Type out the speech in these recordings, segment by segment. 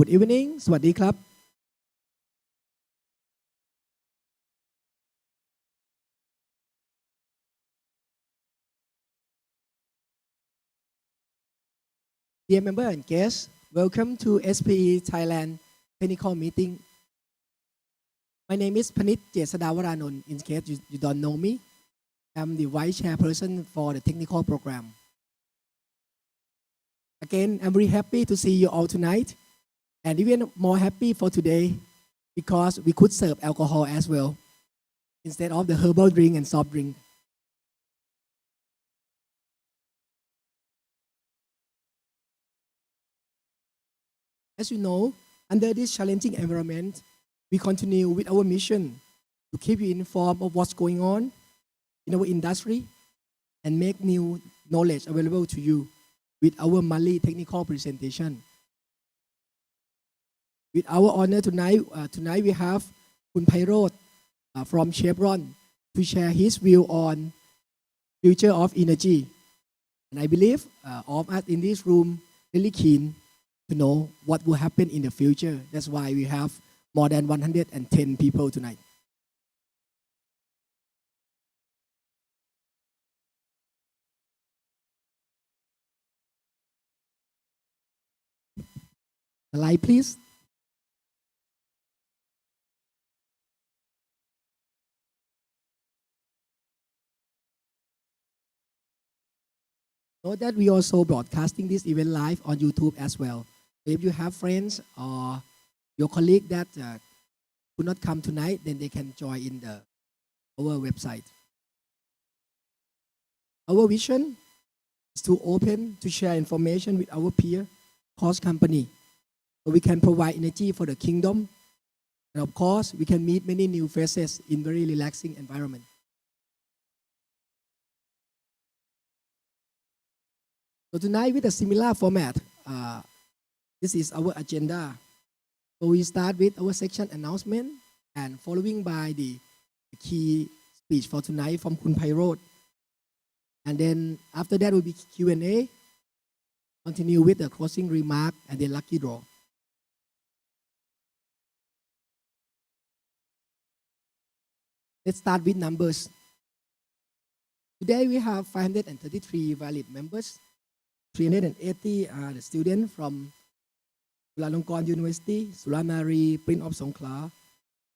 Good evening สวัสดีครับ Dear member and guests, welcome to SPE Thailand technical meeting. My name is Panit Jesadawaranun. In case you don't know me, I'm the vice chairperson for the technical program. Again, I'm very happy to see you all tonight, and even more happy for today because we could serve alcohol as well instead of the herbal drink and soft drink. As you know, under this challenging environment, we continue with our mission to keep you informed of what's going on in our industry and make new knowledge available to you with our monthly technical presentation. With our honor tonight, we have Kun Pairoj from Chevron to share his view on future of energy. And I believe all of us in this room really keen to know what will happen in the future. That's why we have more than 110 people tonight. Slide, please. Note that we also broadcasting this event live on YouTube as well. If you have friends or your colleague that could not come tonight, then they can join in our website. Our vision is to open to share information with our peer cost company, so we can provide energy for the kingdom, and of course, we can meet many new faces in very relaxing environment. So tonight with a similar format, this is our agenda. So we start with our section announcement and following by the key speech for tonight from Kun Pairoj. And then after that will be Q&A, continue with the closing remark and the lucky draw. Let's start with numbers. Today we have 533 valid members. 380 are the students from Chulalongkorn University, Suramari, Prince of Songkhla,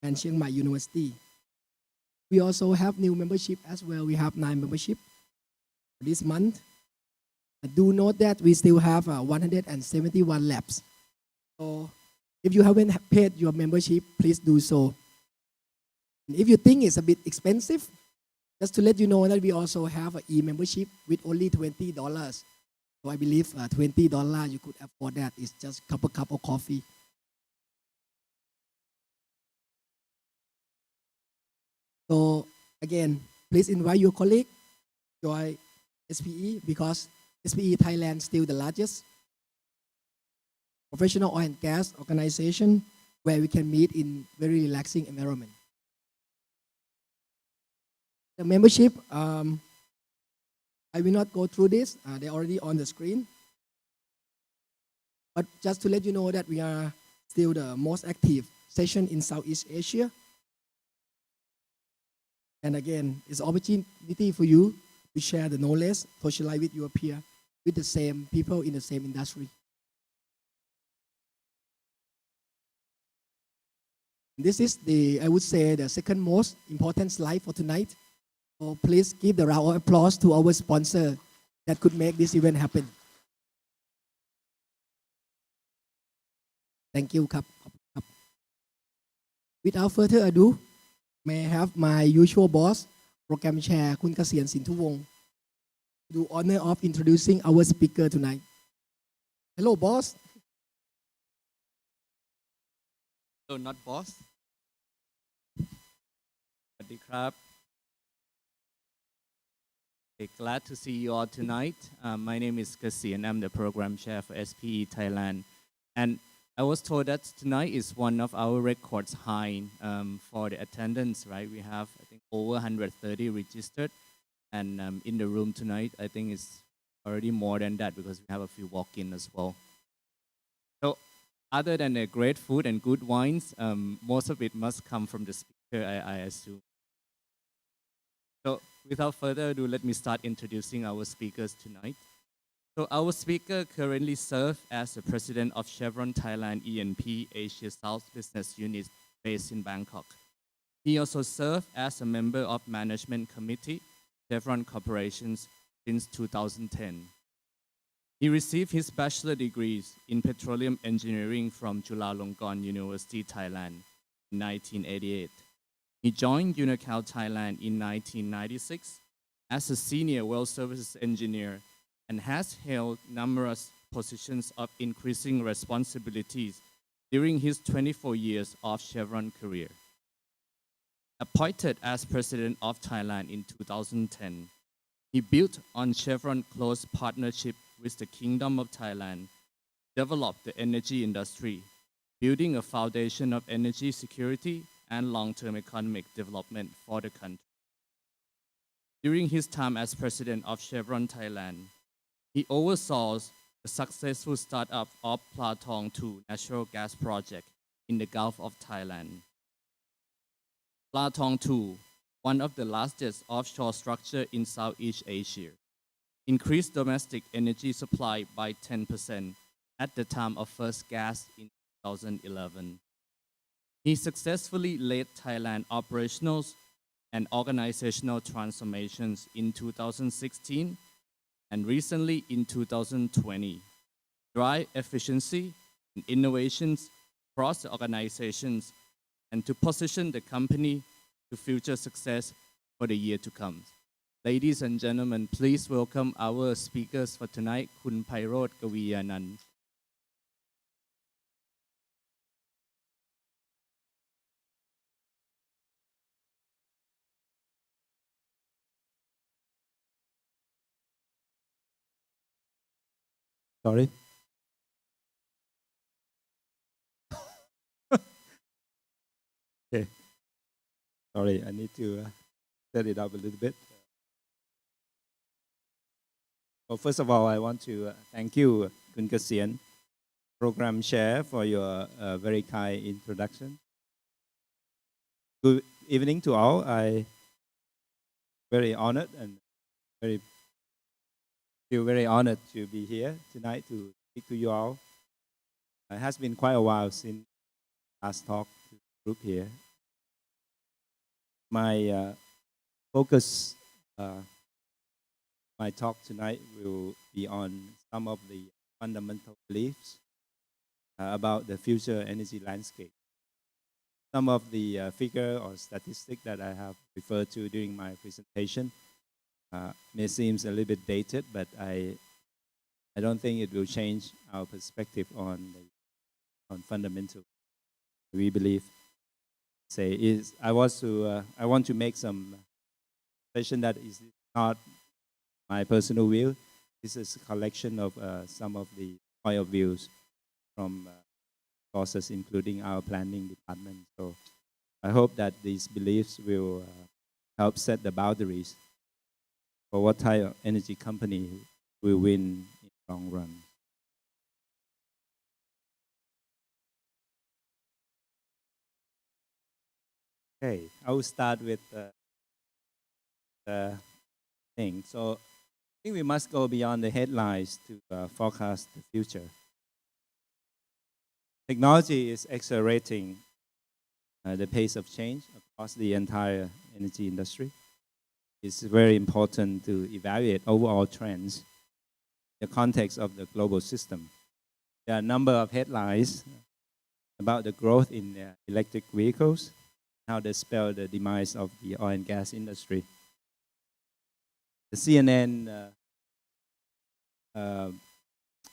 and Chiang Mai University. We also have new membership as well. We have 9 membership this month. Do note that we still have 171 labs. So if you haven't paid your membership, please do so. And if you think it's a bit expensive, just to let you know that we also have an e-membership with only $20. So I believe $20 you could afford that. It's just a cup of coffee. So again, please invite your colleague, join SPE because SPE Thailand is still the largest professional oil and gas organization where we can meet in very relaxing environment. The membership, I will not go through this. They're already on the screen. But just to let you know that we are still the most active session in Southeast Asia. And again, it's an opportunity for you to share the knowledge, socialize with your peer, with the same people in the same industry. This is I would say, the second most important slide for tonight. So please give the round of applause to our sponsor that could make this event happen. Thank you, Kap. Without further ado, may I have my usual boss, Program Chair Kun Kaweeyanun Sintuwong, do honor of introducing our speaker tonight. Hello, boss. Hello, not boss. Sawasdee krab. Okay, glad to see you all tonight. My name is Kaweeyanun. I'm the program chair for SPE Thailand. And I was told that tonight is one of our records high for the attendance, right? We have, I think, over 130 registered. And in the room tonight, I think it's already more than that because we have a few walk-in as well. So other than the great food and good wines, most of it must come from the speaker, I assume. So without further ado, let me start introducing our speakers tonight. So our speaker currently serves as the president of Chevron Thailand E&P Asia South Business Unit based in Bangkok. He also served as a member of Management Committee, Chevron Corporations since 2010. He received his bachelor degrees in petroleum engineering from Chulalongkorn University, Thailand in 1988. He joined Unocal Thailand in 1996 as a senior well services engineer and has held numerous positions of increasing responsibilities during his 24 years of Chevron career. Appointed as president of Thailand in 2010, he built on Chevron's close partnership with the Kingdom of Thailand, developed the energy industry, building a foundation of energy security and long-term economic development for the country. During his time as president of Chevron Thailand, he oversaw the successful startup of Platong 2 natural gas project in the Gulf of Thailand. Platong 2, one of the largest offshore structures in Southeast Asia, increased domestic energy supply by 10% at the time of first gas in 2011. He successfully led Thailand operational and organizational transformations in 2016 and recently in 2020, drive efficiency and innovations across the organizations and to position the company to future success for the year to come. Ladies and gentlemen, please welcome our speakers for tonight, Khun Pairoj Kaweeyanun. Sorry. Okay. Sorry, I need to set it up a little bit. Well, first of all, I want to thank you, Khun Kaweeyanun, Program Chair, for your very kind introduction. Good evening to all. I very honored and feel very honored to be here tonight to speak to you all. It has been quite a while since last talk to the group here. My focus, my talk tonight will be on some of the fundamental beliefs about the future energy landscape. Some of the figure or statistic that I have referred to during my presentation may seem a little bit dated, but I don't think it will change our perspective on fundamental. We believe, I want to make some session that is not my personal view. This is a collection of some of the point of views from sources, including our planning department. So I hope that these beliefs will help set the boundaries for what type of energy company will win in the long run. Okay, I will start with the thing. So I think we must go beyond the headlines to forecast the future. Technology is accelerating the pace of change across the entire energy industry. It's very important to evaluate overall trends in the context of the global system. There are a number of headlines about the growth in electric vehicles, how they spell the demise of the oil and gas industry. The CNN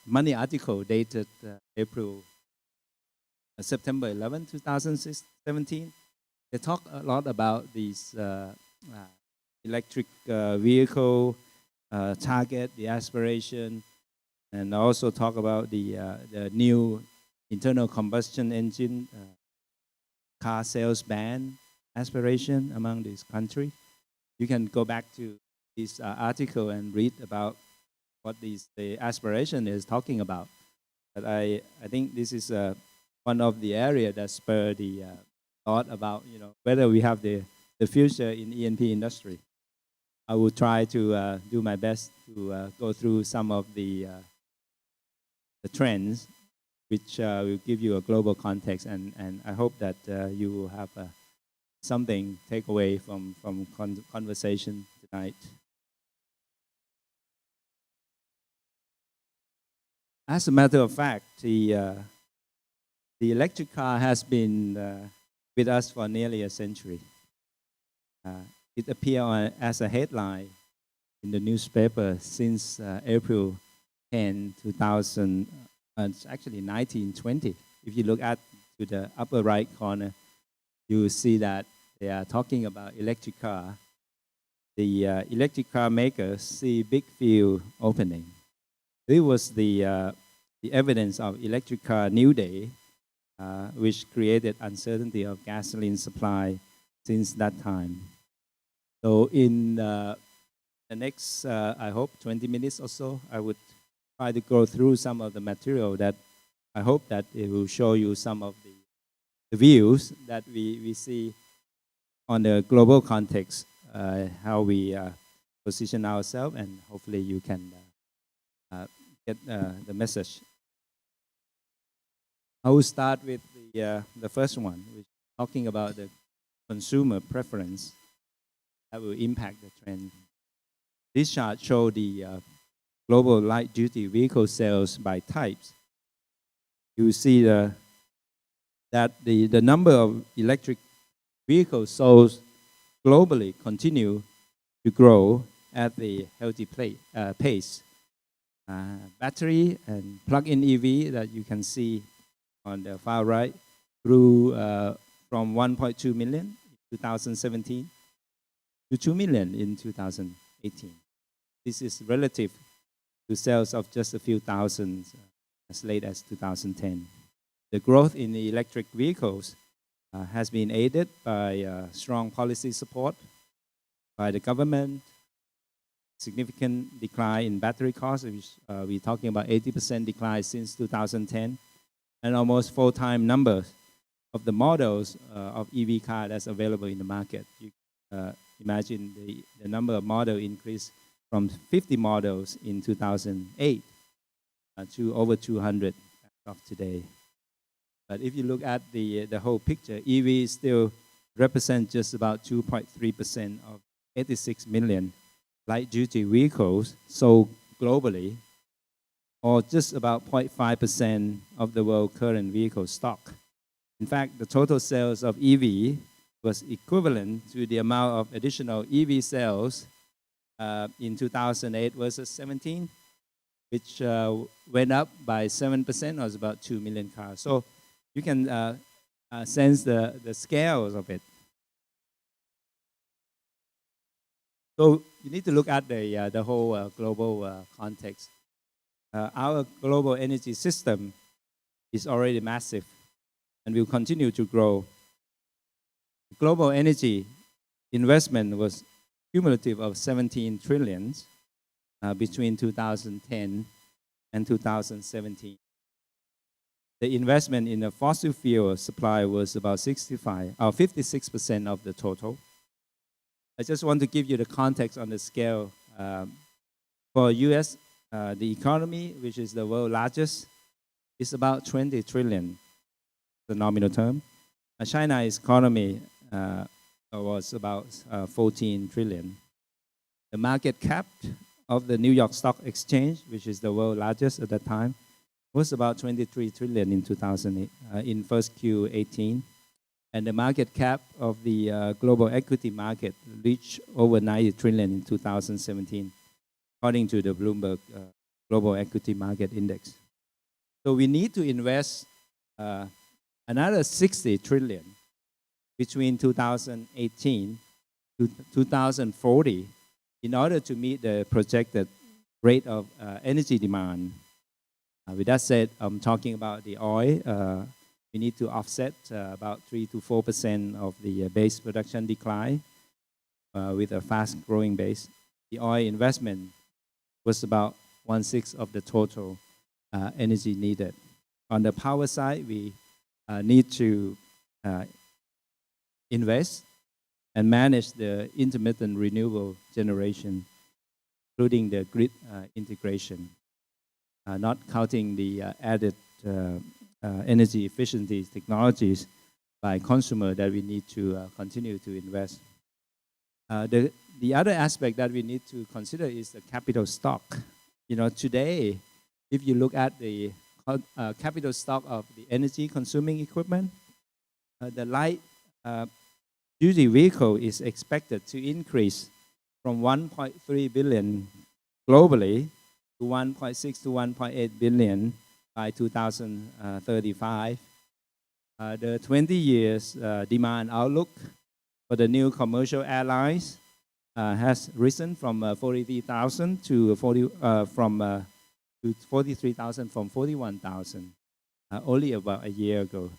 money article dated September 11, 2017, they talk a lot about these electric vehicle target, the aspiration, and also talk about the new internal combustion engine car sales ban aspiration among this country. You can go back to this article and read about what the aspiration is talking about. But I think this is one of the area that spurred the thought about whether we have the future in E&P industry. I will try to do my best to go through some of the trends, which will give you a global context, and I hope that you will have something take away from conversation tonight. As a matter of fact, the electric car has been with us for nearly a century. It appeared as a headline in the newspaper since April 10, 2000, actually 1920. If you look at to the upper right corner, you will see that they are talking about electric car. The electric car makers see big field opening. This was the evidence of electric car new day, which created uncertainty of gasoline supply since that time. So in the next, I hope, 20 minutes or so, I would try to go through some of the material that I hope that it will show you some of the views that we see on the global context, how we position ourselves, and hopefully you can get the message. I will start with the first one, which is talking about the consumer preference that will impact the trend. This chart shows the global light-duty vehicle sales by types. You see that the number of electric vehicles sold globally continue to grow at a healthy pace. Battery and plug-in EV that you can see on the far right grew from 1.2 million in 2017 to 2 million in 2018. This is relative to sales of just a few thousand as late as 2010. The growth in the electric vehicles has been aided by strong policy support by the government, significant decline in battery costs, which we're talking about 80% decline since 2010, and almost 4-time numbers of the models of EV car that's available in the market. You imagine the number of models increased from 50 models in 2008 to over 200 of today. But if you look at the whole picture, EV still represent just about 2.3% of 86 million light-duty vehicles sold globally, or just about 0.5% of the world current vehicle stock. In fact, the total sales of EV was equivalent to the amount of additional EV sales in 2008 versus 17, which went up by 7%, or was about 2 million cars. So you can sense the scales of it. So you need to look at the whole global context. Our global energy system is already massive and will continue to grow. Global energy investment was cumulative of 17 trillion between 2010 and 2017. The investment in the fossil fuel supply was about 56% of the total. I just want to give you the context on the scale. For US, the economy, which is the world largest, is about 20 trillion, the nominal term. China's economy was about 14 trillion. The market cap of the New York Stock Exchange, which is the world largest at that time, was about 23 trillion in 2008, in first Q18. And the market cap of the global equity market reached over 90 trillion in 2017, according to the Bloomberg Global Equity Market Index. So we need to invest another 60 trillion between 2018 to 2040 in order to meet the projected rate of energy demand. With that said, I'm talking about the oil. We need to offset about 3 to 4% of the base production decline with a fast-growing base. The oil investment was about 1/6 of the total energy needed. On the power side, we need to invest and manage the intermittent renewable generation, including the grid integration, not counting the added energy efficiency technologies by consumer that we need to continue to invest. The other aspect that we need to consider is the capital stock. Today, if you look at the capital stock of the energy consuming equipment, the light duty vehicle is expected to increase from 1.3 billion globally to 1.6 to 1.8 billion by 2035. The 20 years demand outlook for the new commercial airlines has risen from 43,000 to 43,000 from 41,000 only about a year ago.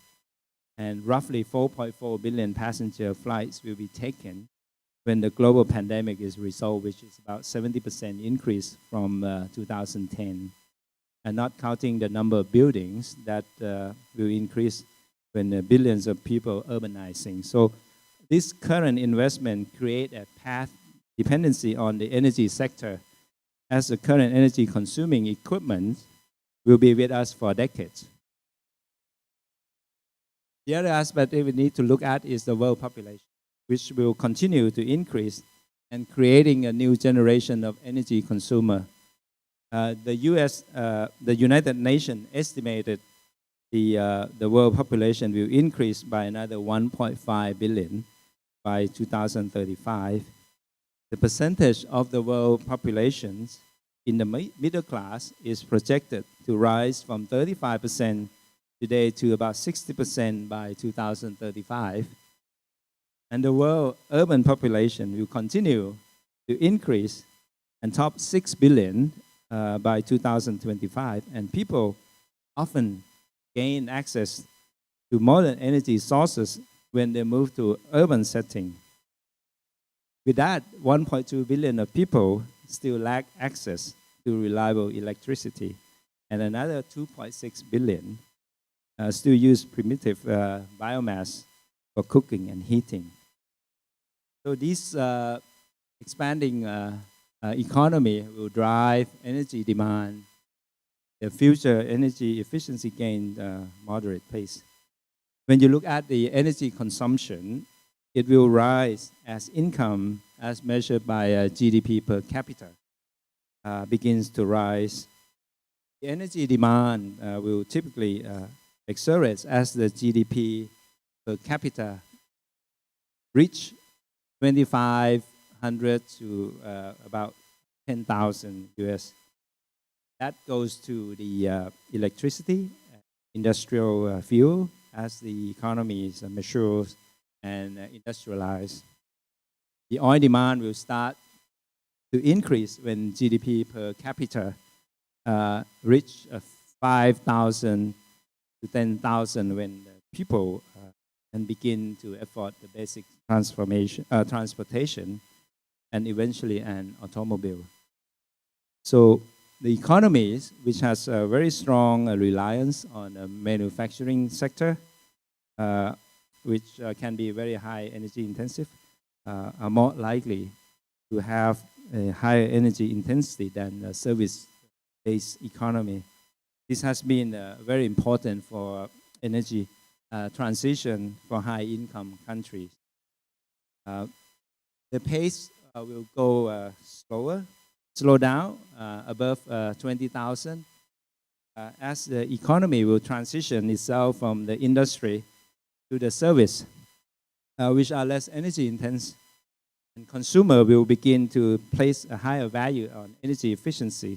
And roughly 4.4 billion passenger flights will be taken when the global pandemic is resolved, which is about 70% increase from 2010, and not counting the number of buildings that will increase when billions of people urbanizing. So this current investment create a path dependency on the energy sector, as the current energy consuming equipment will be with us for decades. The other aspect that we need to look at is the world population, which will continue to increase and creating a new generation of energy consumer. The United Nations estimated the world population will increase by another 1.5 billion by 2035. The percentage of the world population in the middle class is projected to rise from 35% today to about 60% by 2035. And the world urban population will continue to increase and top 6 billion by 2025. And people often gain access to modern energy sources when they move to urban setting. With that, 1.2 billion of people still lack access to reliable electricity, and another 2.6 billion still use primitive biomass for cooking and heating. So this expanding economy will drive energy demand. The future energy efficiency gain moderate pace. When you look at the energy consumption, it will rise as income, as measured by GDP per capita, begins to rise. The energy demand will typically accelerate as the GDP per capita reach 2,500 to about 10,000 US. That goes to the electricity, industrial fuel, as the economy is matures and industrialized. The oil demand will start to increase when GDP per capita reach 5,000 to 10,000, when people can begin to afford the basic transportation and eventually an automobile. So the economies, which has a very strong reliance on the manufacturing sector, which can be very high energy intensive, are more likely to have a higher energy intensity than a service-based economy. This has been very important for energy transition for high-income countries. The pace will go slow down above 20,000 as the economy will transition itself from the industry to the service, which are less energy intense, and consumer will begin to place a higher value on energy efficiency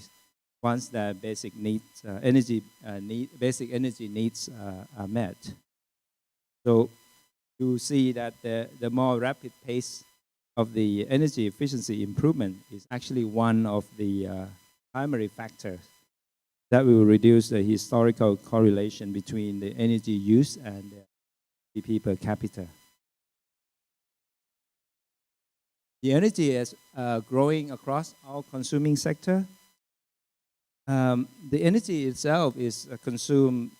once their basic needs, basic energy needs are met. So you see that the more rapid pace of the energy efficiency improvement is actually one of the primary factors that will reduce the historical correlation between the energy use and the GDP per capita. The energy is growing across all consuming sector. The energy itself is consumed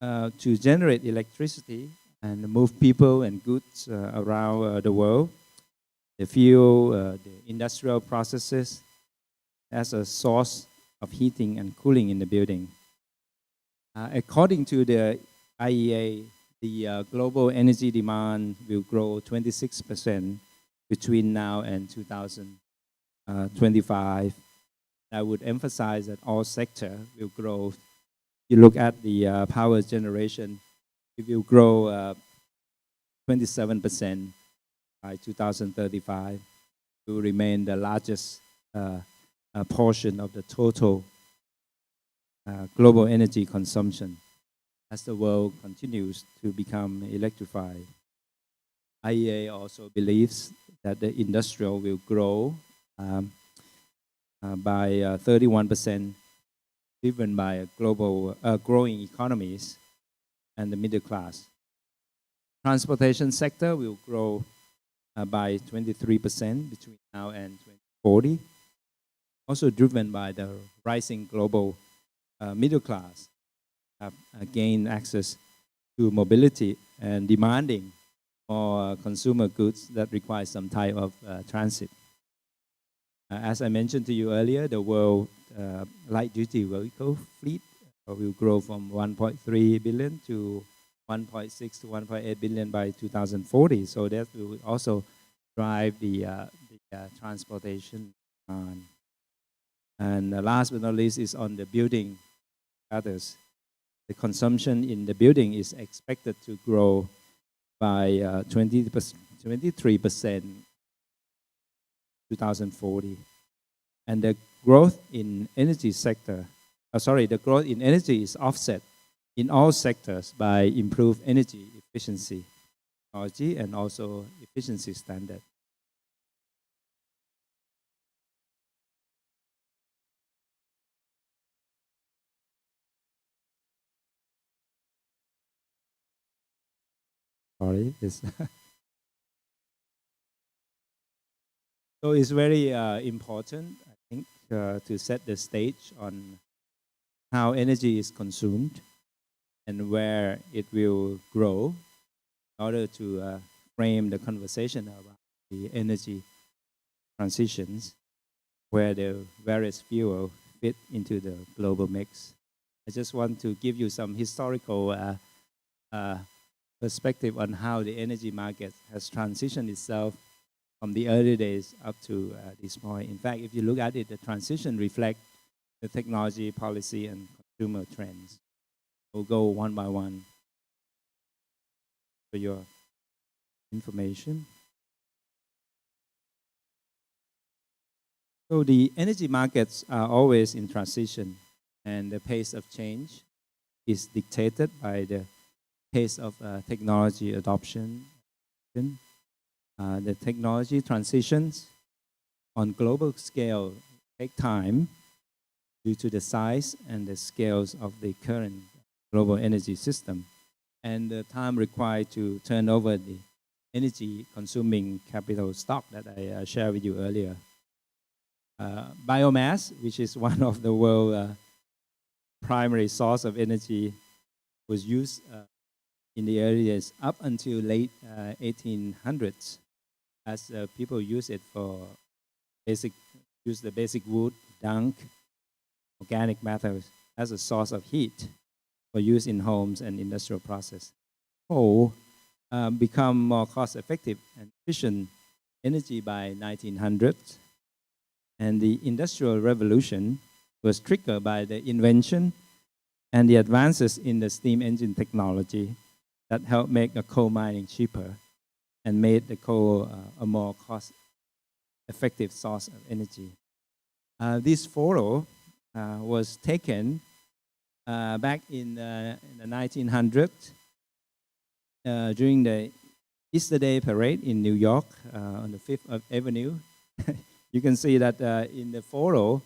to generate electricity and move people and goods around the world. The fuel, the industrial processes as a source of heating and cooling in the building. According to the IEA, the global energy demand will grow 26% between now and 2025. I would emphasize that all sectors will grow. If you look at the power generation, it will grow 27% by 2035. It will remain the largest portion of the total global energy consumption as the world continues to become electrified. IEA also believes that the industrial will grow by 31%, driven by global growing economies and the middle class. Transportation sector will grow by 23% between now and 2040, also driven by the rising global middle class have gained access to mobility and demanding more consumer goods that require some type of transit. As I mentioned to you earlier, the world light-duty vehicle fleet will grow from 1.3 billion to 1.6 to 1.8 billion by 2040. So that will also drive the transportation on. And last but not least is on the building others. The consumption in the building is expected to grow by 23% 2040. And the growth in energy sector, the growth in energy is offset in all sectors by improved energy efficiency, technology, and also efficiency standard. Sorry, so it's very important, I think, to set the stage on how energy is consumed and where it will grow in order to frame the conversation about the energy transitions where the various fuel fit into the global mix. I just want to give you some historical perspective on how the energy market has transitioned itself from the early days up to this point. In fact, if you look at it, the transition reflects the technology, policy, and consumer trends. We'll go one by one for your information. So the energy markets are always in transition, and the pace of change is dictated by the pace of technology adoption. The technology transitions on global scale take time due to the size and the scales of the current global energy system and the time required to turn over the energy consuming capital stock that I shared with you earlier. Biomass, which is one of the world's primary source of energy, was used in the early days up until late 1800s as people use it for use the basic wood, dung, organic matters as a source of heat for use in homes and industrial process. Coal become more cost-effective and efficient energy by 1900s, and the Industrial Revolution was triggered by the invention and the advances in the steam engine technology that helped make the coal mining cheaper and made the coal a more cost-effective source of energy. This photo was taken back in the 1900s during the Easter Day parade in New York on the 5th Avenue. You can see that in the photo,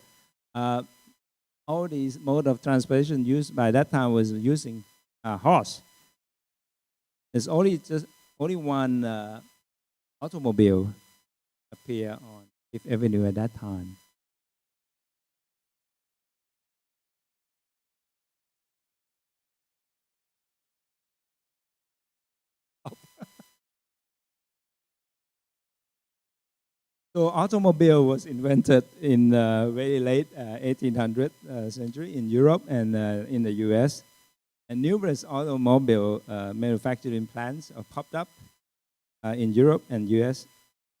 all these mode of transportation used by that time was using a horse. There's only one automobile appear on Fifth Avenue at that time. So automobile was invented in very late 1800 century in Europe and in the U.S. And numerous automobile manufacturing plants popped up in Europe and U.S.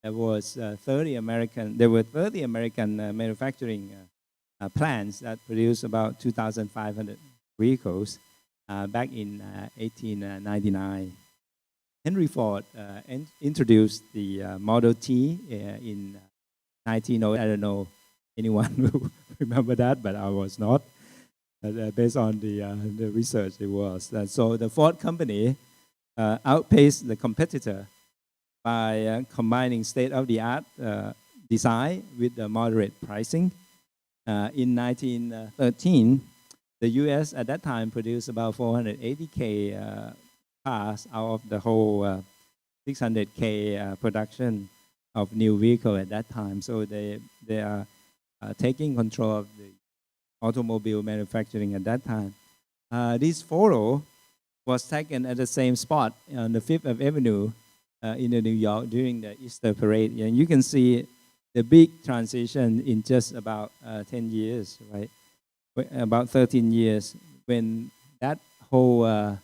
There were 30 American manufacturing plants that produced about 2,500 vehicles back in 1899. Henry Ford introduced the Model T in 1908. I don't know anyone who remember that, but I was not. Based on the research, it was. So the Ford company outpaced the competitor by combining state-of-the-art design with the moderate pricing. In 1913, the U.S. at that time produced about 480K cars out of the whole 600K production of new vehicle at that time. So they are taking control of the automobile manufacturing at that time. This photo was taken at the same spot on the 5th Avenue in New York during the Easter parade. And you can see the big transition in just about 10 years, right? About 13 years, when that whole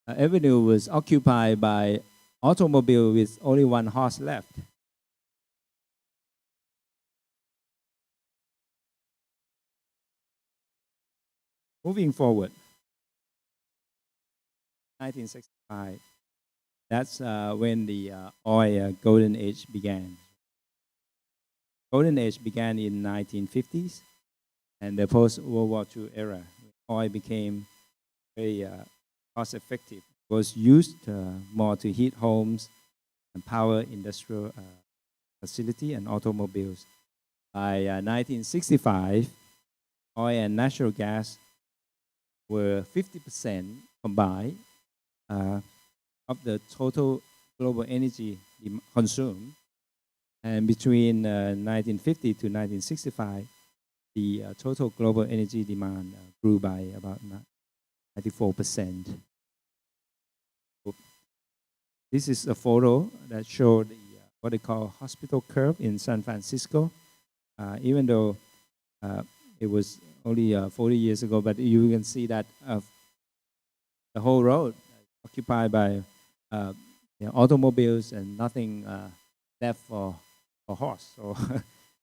avenue was occupied by automobile with only one horse left. Moving forward, 1965, that's when the oil golden age began. Golden age began in 1950s, and the post-World War II era. Oil became very cost-effective. It was used more to heat homes and power industrial facility and automobiles. By 1965, oil and natural gas were 50% combined of the total global energy consumed. And between 1950 to 1965, the total global energy demand grew by about 94%. This is a photo that showed the, what they call hospital curve in San Francisco. Even though it was only 40 years ago, but you can see that the whole road occupied by automobiles and nothing left for horse. So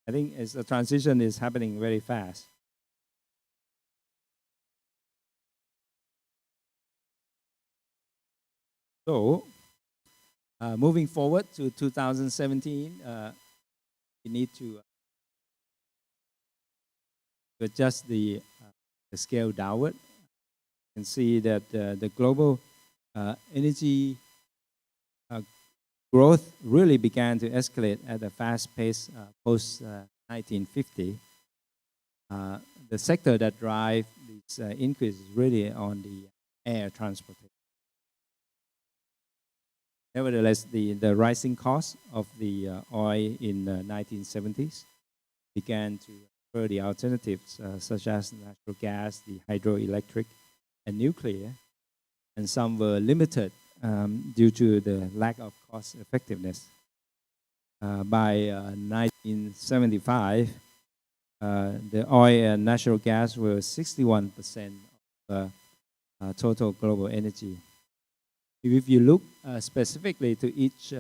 I think the transition is happening very fast. So moving forward to 2017, we need to adjust the scale downward. You can see that the global energy growth really began to escalate at a fast pace post 1950. The sector that drives this increase is really on the air transportation. Nevertheless, the rising cost of the oil in the 1970s began to offer the alternatives such as natural gas, the hydroelectric, and nuclear, and some were limited due to the lack of cost effectiveness. By 1975, the oil and natural gas were 61% of total global energy. If you look specifically to each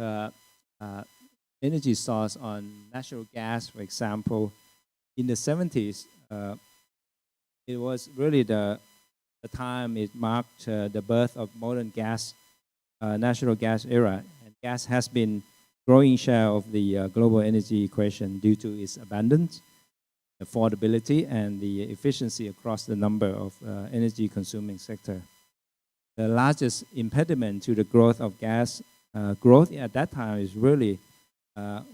energy source on natural gas, for example, in the 70s, it was really the time it marked the birth of modern gas, natural gas era. And gas has been growing share of the global energy equation due to its abundance, affordability, and the efficiency across the number of energy consuming sector. The largest impediment to the growth of gas growth at that time is really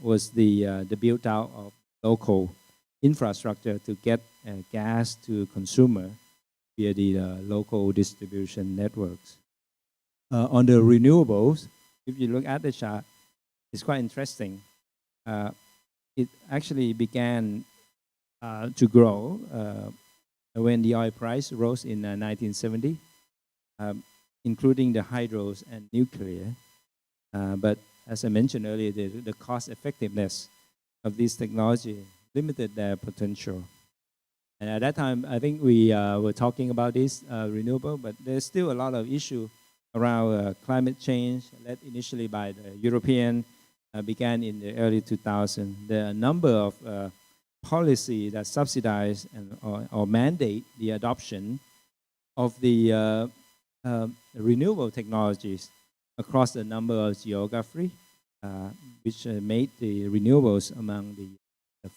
was the build out of local infrastructure to get gas to consumer via the local distribution networks. On the renewables, if you look at the chart, it's quite interesting. It actually began to grow when the oil price rose in 1970, including the hydros and nuclear. But as I mentioned earlier, the cost effectiveness of this technology limited their potential. And at that time, I think we were talking about this renewable, but there's still a lot of issue around climate change, led initially by the European, began in the early 2000s. There are a number of policy that subsidize or mandate the adoption of the renewable technologies across a number of geography, which made the renewables among the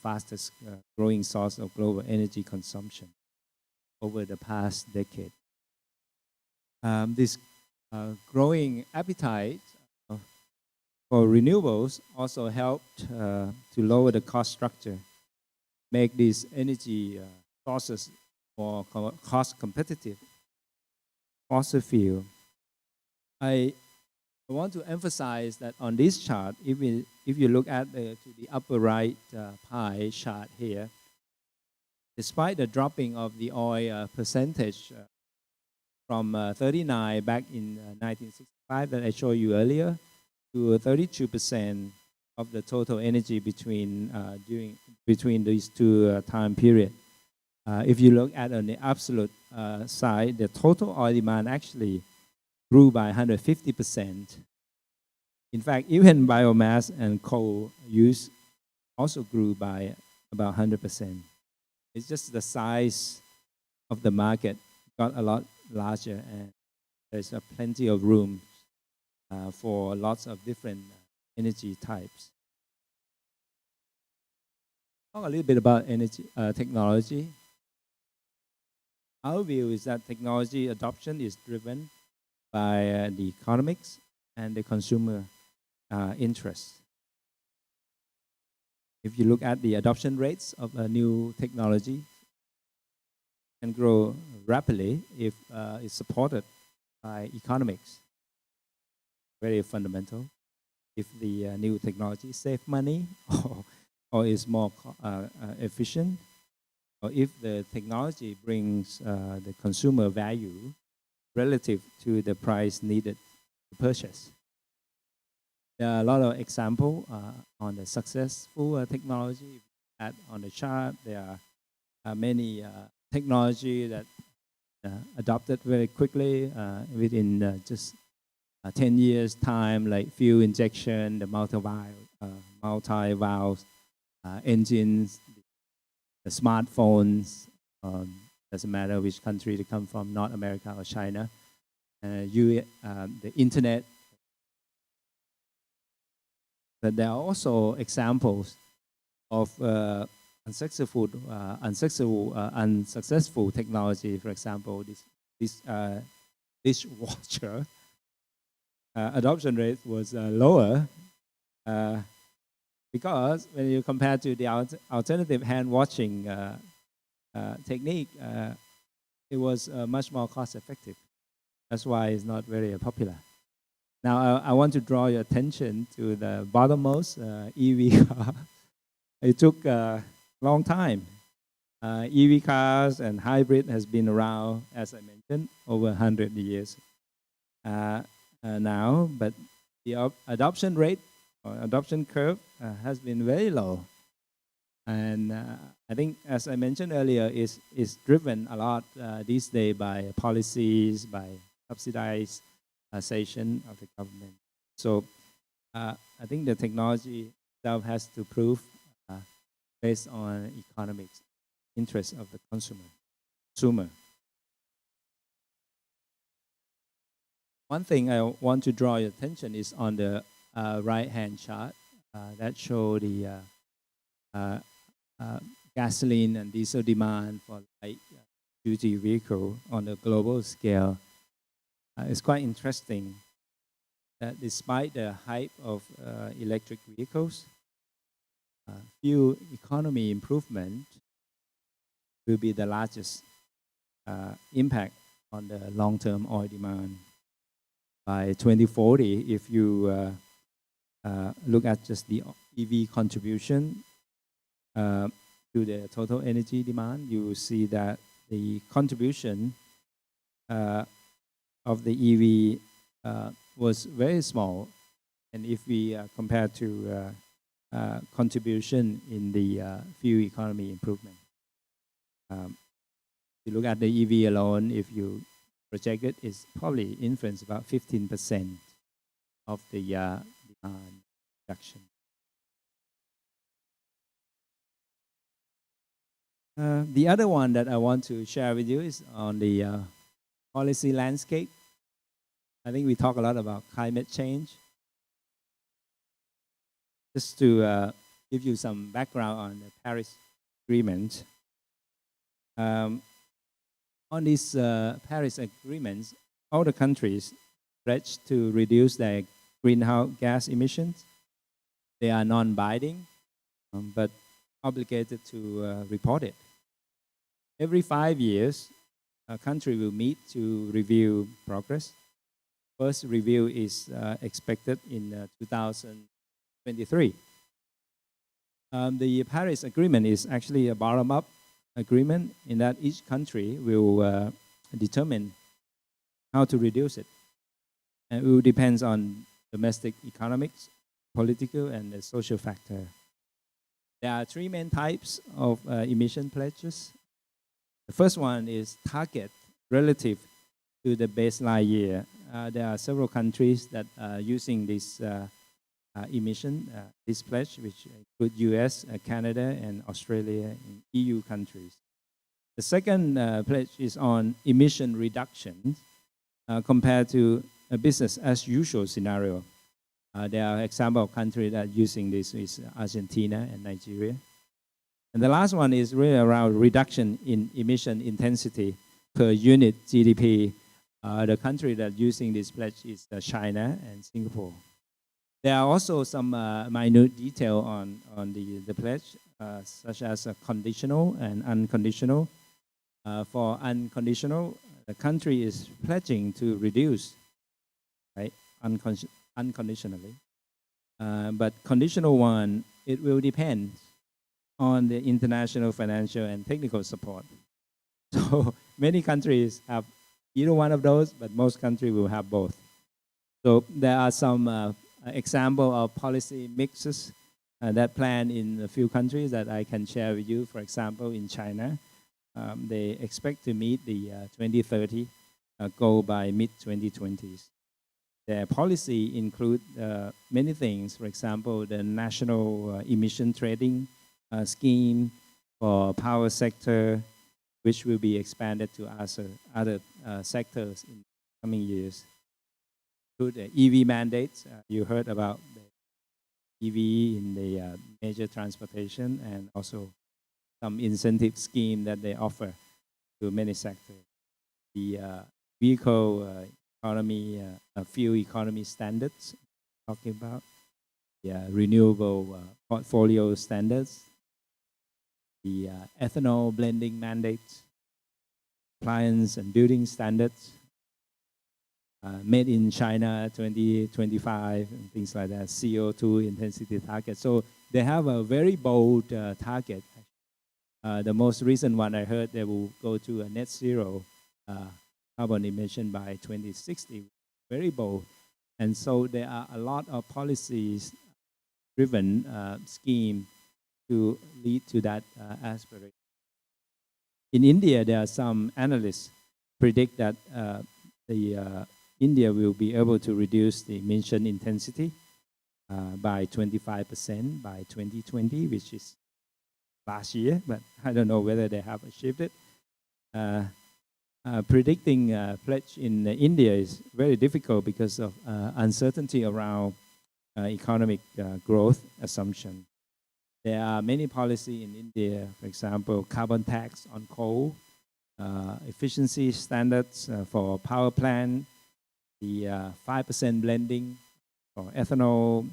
fastest growing source of global energy consumption over the past decade. This growing appetite for renewables also helped to lower the cost structure, make these energy sources more cost competitive. Fossil fuel. I want to emphasize that on this chart, if you look at to the upper right pie chart here, despite the dropping of the oil percentage from 39 back in 1965 that I showed you earlier to 32% of the total energy between these two time period. If you look at on the absolute side, the total oil demand actually grew by 150%. In fact, even biomass and coal use also grew by about 100%. It's just the size of the market got a lot larger, and there's plenty of room for lots of different energy types. Talk a little bit about energy technology. Our view is that technology adoption is driven by the economics and the consumer interest. If you look at the adoption rates of a new technology, can grow rapidly if it's supported by economics. Very fundamental. If the new technology save money or is more efficient, or if the technology brings the consumer value relative to the price needed to purchase. There are a lot of examples on the successful technology. On the chart, there are many technology that adopted very quickly within just 10 years time, like fuel injection, the multi-valve engines, the smartphones, doesn't matter which country they come from, North America or China, the internet. But there are also examples of unsuccessful technology. For example, this dishwasher adoption rate was lower because when you compare to the alternative hand washing technique, it was much more cost effective. That's why it's not very popular. Now I want to draw your attention to the bottommost EV car. It took a long time. EV cars and hybrid has been around, as I mentioned, over 100 years now, but the adoption rate or adoption curve has been very low. And I think, as I mentioned earlier, is driven a lot these days by policies, by subsidization of the government. So I think the technology itself has to prove based on economics interest of the consumer. One thing I want to draw your attention is on the right-hand chart that show the gasoline and diesel demand for light-duty vehicle on a global scale. It's quite interesting that despite the hype of electric vehicles, fuel economy improvement will be the largest impact on the long-term oil demand. By 2040, if you look at just the EV contribution to the total energy demand, you will see that the contribution of the EV was very small. And if we compare to contribution in the fuel economy improvement. If you look at the EV alone, if you project it, it's probably influence about 15% of the demand reduction. The other one that I want to share with you is on the policy landscape. I think we talk a lot about climate change. Just to give you some background on the Paris Agreement. On these Paris agreements, all the countries pledge to reduce their greenhouse gas emissions. They are non-binding, but obligated to report it. Every 5 years, a country will meet to review progress. First review is expected in 2023. The Paris Agreement is actually a bottom-up agreement in that each country will determine how to reduce it. And it will depend on domestic economics, political, and the social factor. There are three main types of emission pledges. The first one is target relative to the baseline year. There are several countries that are using this this pledge, which include US, Canada, and Australia, and EU countries. The second pledge is on emission reduction compared to a business as usual scenario. There are examples of countries that are using this is Argentina and Nigeria. And the last one is really around reduction in emission intensity per unit GDP. The country that using this pledge is China and Singapore. There are also some minute detail on the pledge, such as conditional and unconditional. For unconditional, the country is pledging to reduce, right, unconditionally. But conditional one, it will depend on the international financial and technical support. So many countries have either one of those, but most countries will have both. So there are some example of policy mixes that plan in a few countries that I can share with you. For example, in China, they expect to meet the 2030 goal by mid-2020s. Their policy include many things. For example, the national emission trading scheme for power sector, which will be expanded to other sectors in coming years. The EV mandates, you heard about the EV in the major transportation, and also some incentive scheme that they offer to many sectors. The vehicle economy, fuel economy standards, talking about the renewable portfolio standards, the ethanol blending mandates, appliance and building standards, made in China 2025 and things like that, CO2 intensity target. So they have a very bold target. The most recent one I heard, they will go to a net zero carbon emission by 2060. Very bold. And so there are a lot of policies driven scheme to lead to that aspiration. In India, there are some analysts predict that India will be able to reduce the emission intensity by 25% by 2020, which is last year, but I don't know whether they have achieved it. Predicting pledge in India is very difficult because of uncertainty around economic growth assumption. There are many policies in India, for example, carbon tax on coal, efficiency standards for power plant, the 5% blending for ethanol,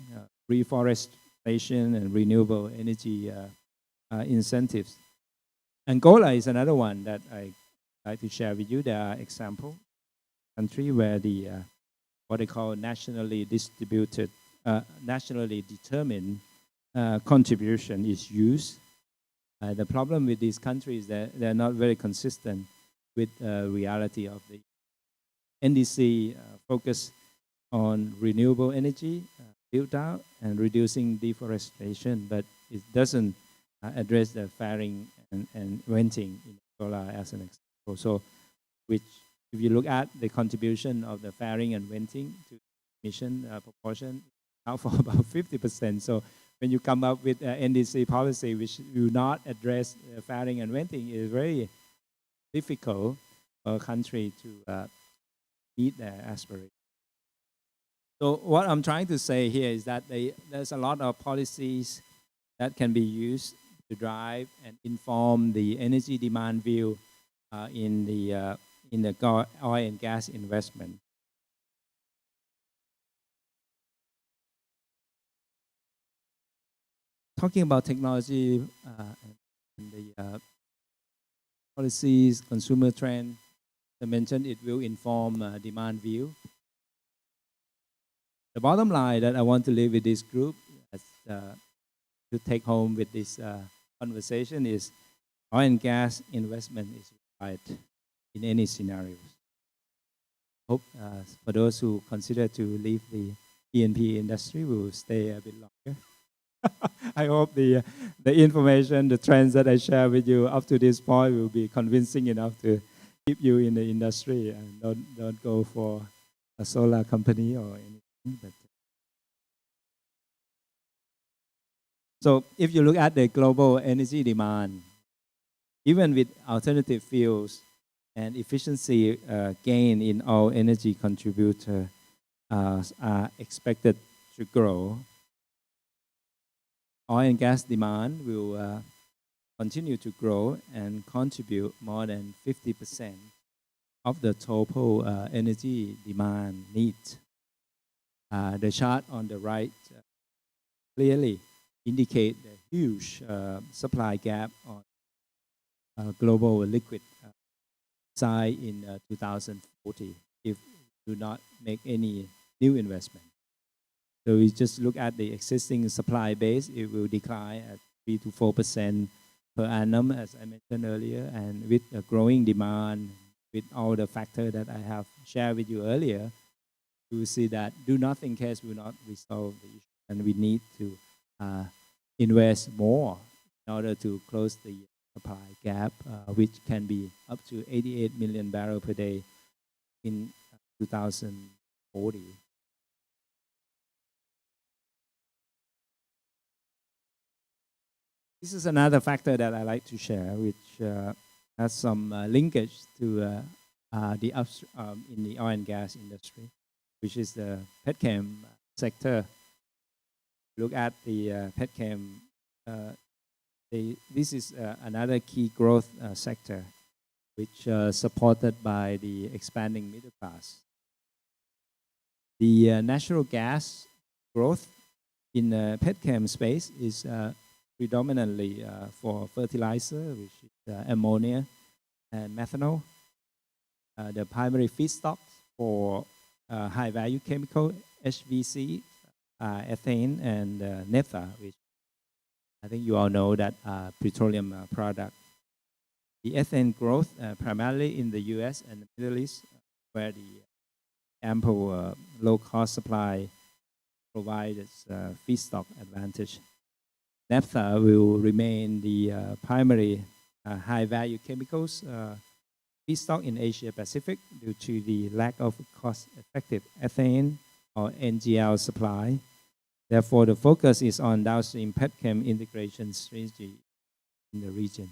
reforestation and renewable energy incentives. Angola is another one that I like to share with you. There are examples, country where the what they call nationally determined contribution is used. The problem with these countries is that they're not very consistent with reality of the NDC focus on renewable energy, built out and reducing deforestation, but it doesn't address the flaring and venting in solar as an example. So, which if you look at the contribution of the flaring and venting to emission proportion, out for about 50%. So when you come up with NDC policy which will not address flaring and venting, it is very difficult for a country to meet their aspirations. So what I'm trying to say here is that there's a lot of policies that can be used to drive and inform the energy demand view in the oil and gas investment. Talking about technology and the policies, consumer trend, I mentioned it will inform demand view. The bottom line that I want to leave with this group as, to take home with this conversation is oil and gas investment is required in any scenarios. Hope for those who consider to leave the E&P industry will stay a bit longer. I hope the information, the trends that I share with you up to this point will be convincing enough to keep you in the industry and don't go for a solar company or anything. But so if you look at the global energy demand, even with alternative fuels and efficiency gain in all energy contributor are expected to grow, oil and gas demand will continue to grow and contribute more than 50% of the total energy demand needs. The chart on the right clearly indicate the huge supply gap on global liquid side in 2040 if we do not make any new investment. So we just look at the existing supply base, it will decline at 3 to 4% per annum, as I mentioned earlier, and with a growing demand, with all the factors that I have shared with you earlier, you will see that do nothing case will not resolve the issue, and we need to invest more in order to close the supply gap, which can be up to 88 million barrels per day in 2040. This is another factor that I like to share, which has some linkage to the in the oil and gas industry, which is the petchem sector. Look at the petchem. This is another key growth sector, which supported by the expanding middle class. The natural gas growth in the petchem space is predominantly for fertilizer, which is ammonia and methanol. The primary feedstocks for high-value chemical, HVC, ethane, and naphtha, which I think you all know that petroleum product. The ethane growth primarily in the U.S. and the Middle East, where the ample low-cost supply provides feedstock advantage. Naphtha will remain the primary high-value chemicals feedstock in Asia Pacific due to the lack of cost-effective ethane or NGL supply. Therefore, the focus is on downstream petchem integration strategy in the region.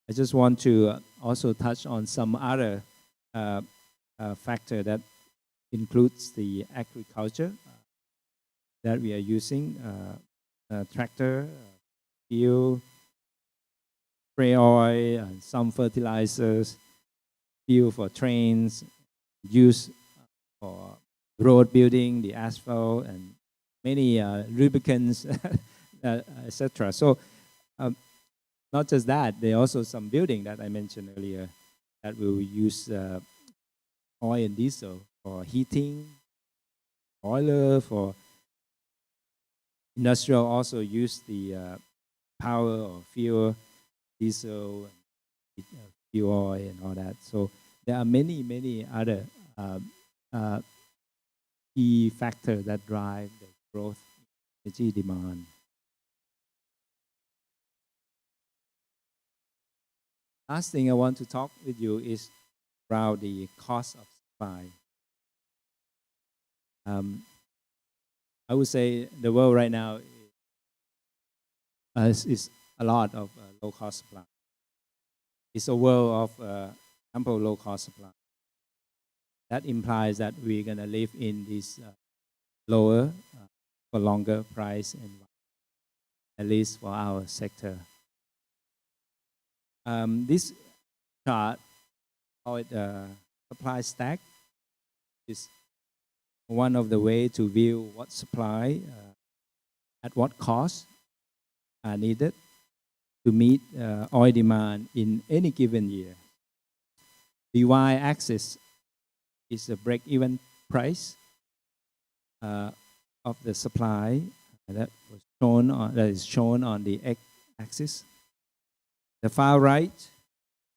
I just want to also touch on some other factor that includes the agriculture that we are using. Tractor, fuel, spray oil, and some fertilizers, fuel for trains, use for road building, the asphalt, and many lubricants, etc. So not just that, there are also some building that I mentioned earlier that will use oil and diesel for heating, boiler for industrial also use the power or fuel, diesel, fuel oil, and all that. So there are many other key factors that drive the growth in energy demand. Last thing I want to talk with you is around the cost of supply. I would say the world right now is a lot of low-cost supply. It's a world of ample low-cost supply. That implies that we're going to live in this lower for longer price environment, at least for our sector. This chart, called supply stack, is one of the way to view what supply at what cost are needed to meet oil demand in any given year. The y-axis is the break-even price of the supply that is shown on the x-axis. The far right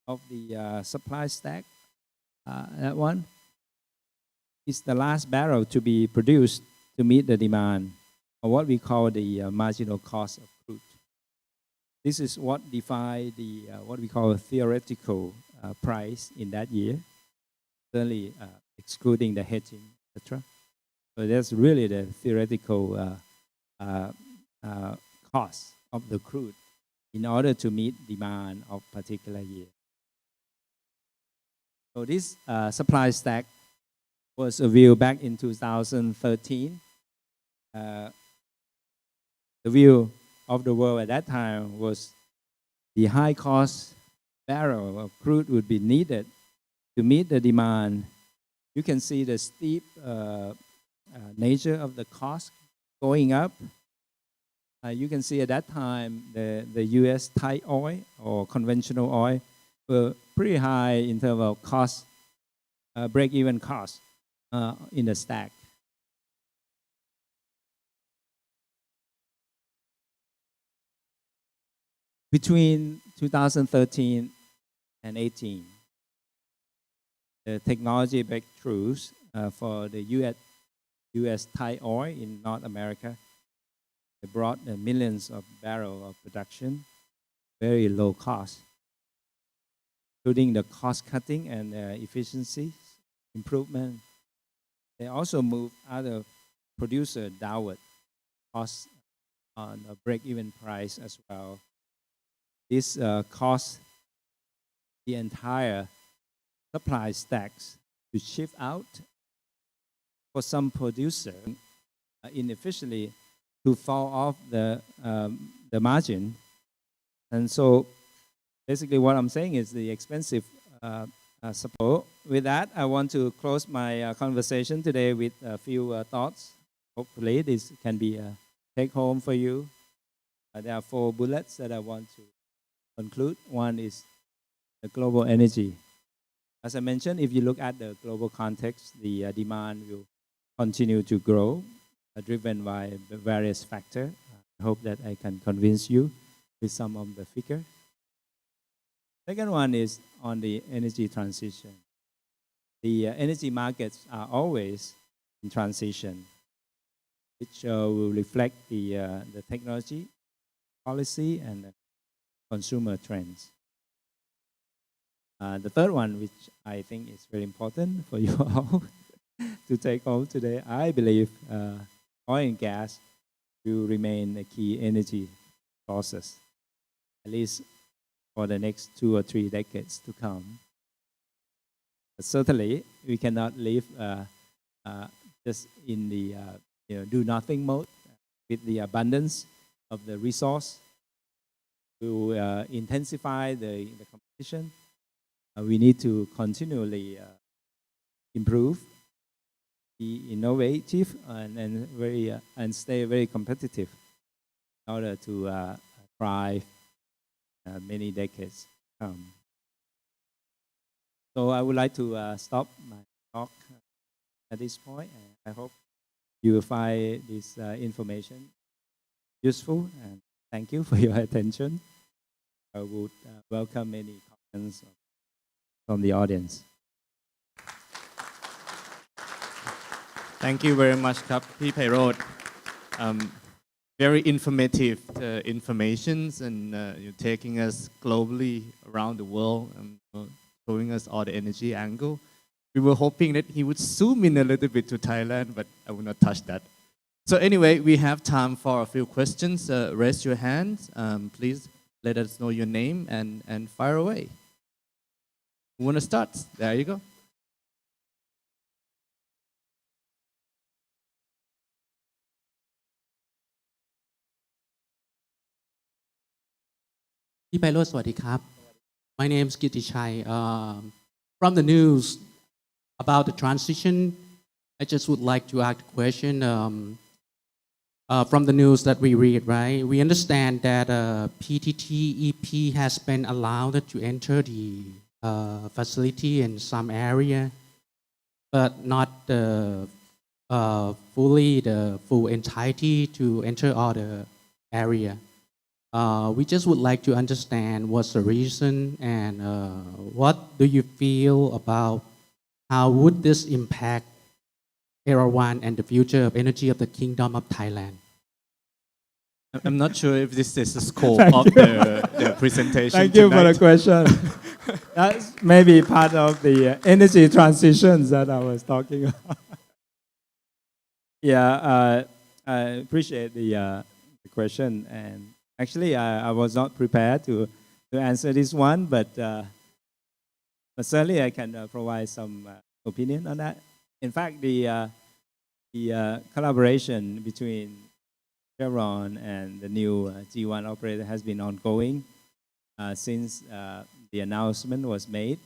of the supply stack, that one, is the last barrel to be produced to meet the demand, or what we call the marginal cost of crude. This is what defines the what we call a theoretical price in that year, certainly excluding the hedging, etc. So that's really the theoretical cost of the crude in order to meet demand of particular year. So this supply stack was revealed back in 2013. The view of the world at that time was the high cost barrel of crude would be needed to meet the demand. You can see the steep nature of the cost going up. You can see at that time the U.S. tight oil or conventional oil were pretty high in terms of cost, break-even cost in the stack. Between 2013 and 18, the technology breakthroughs for the U.S. tight oil in North America, they brought millions of barrels of production, very low cost, including the cost cutting and efficiency improvement. They also moved other producers downward cost on a break-even price as well. This caused the entire supply stacks to shift out for some producer inefficiently to fall off the margin. And so basically what I'm saying is the expensive support. With that, I want to close my conversation today with a few thoughts. Hopefully this can be a take home for you. There are 4 bullets that I want to conclude. One is the global energy. As I mentioned, if you look at the global context, the demand will continue to grow, driven by various factors. I hope that I can convince you with some of the figures. Second one is on the energy transition. The energy markets are always in transition, which will reflect the technology, policy, and the consumer trends. The third one, which I think is very important for you all to take home today, I believe oil and gas will remain a key energy sources, at least for the next 2 or 3 decades to come. But certainly, we cannot live just in the do nothing mode with the abundance of the resource. We will intensify the competition. We need to continually improve, be innovative, and stay very competitive in order to thrive many decades to come. So I would like to stop my talk at this point. And I hope you will find this information useful, and thank you for your attention. I would welcome any comments from the audience. Thank you very much, ครับ พี่ไพโรจน์ Um, very informative informations, and you're taking us globally around the world, showing us all the energy angle. We were hoping that he would zoom in a little bit to Thailand, but I will not touch that. So anyway, we have time for a few questions. Raise your hands. Please let us know your name and fire away. Who want to start? There you go. พี่ไพโรจน์สวัสดีครับ My name is Gitichai. From the news about the transition, I just would like to ask a question. From the news that we read, right? We understand that PTT EP has been allowed to enter the facility in some area, but not fully the full entirety to enter all the area. We just would like to understand what's the reason and what do you feel about how would this impact Erawan and the future of energy of the Kingdom of Thailand. I'm not sure if this is the scope of the presentation. Thank you for the tonight. question. That's maybe part of the energy transitions that I was talking about. Yeah, I appreciate the question, and actually I was not prepared to answer this one, but certainly I can provide some opinion on that. In fact, the collaboration between Chevron and the new G1 operator has been ongoing since the announcement was made.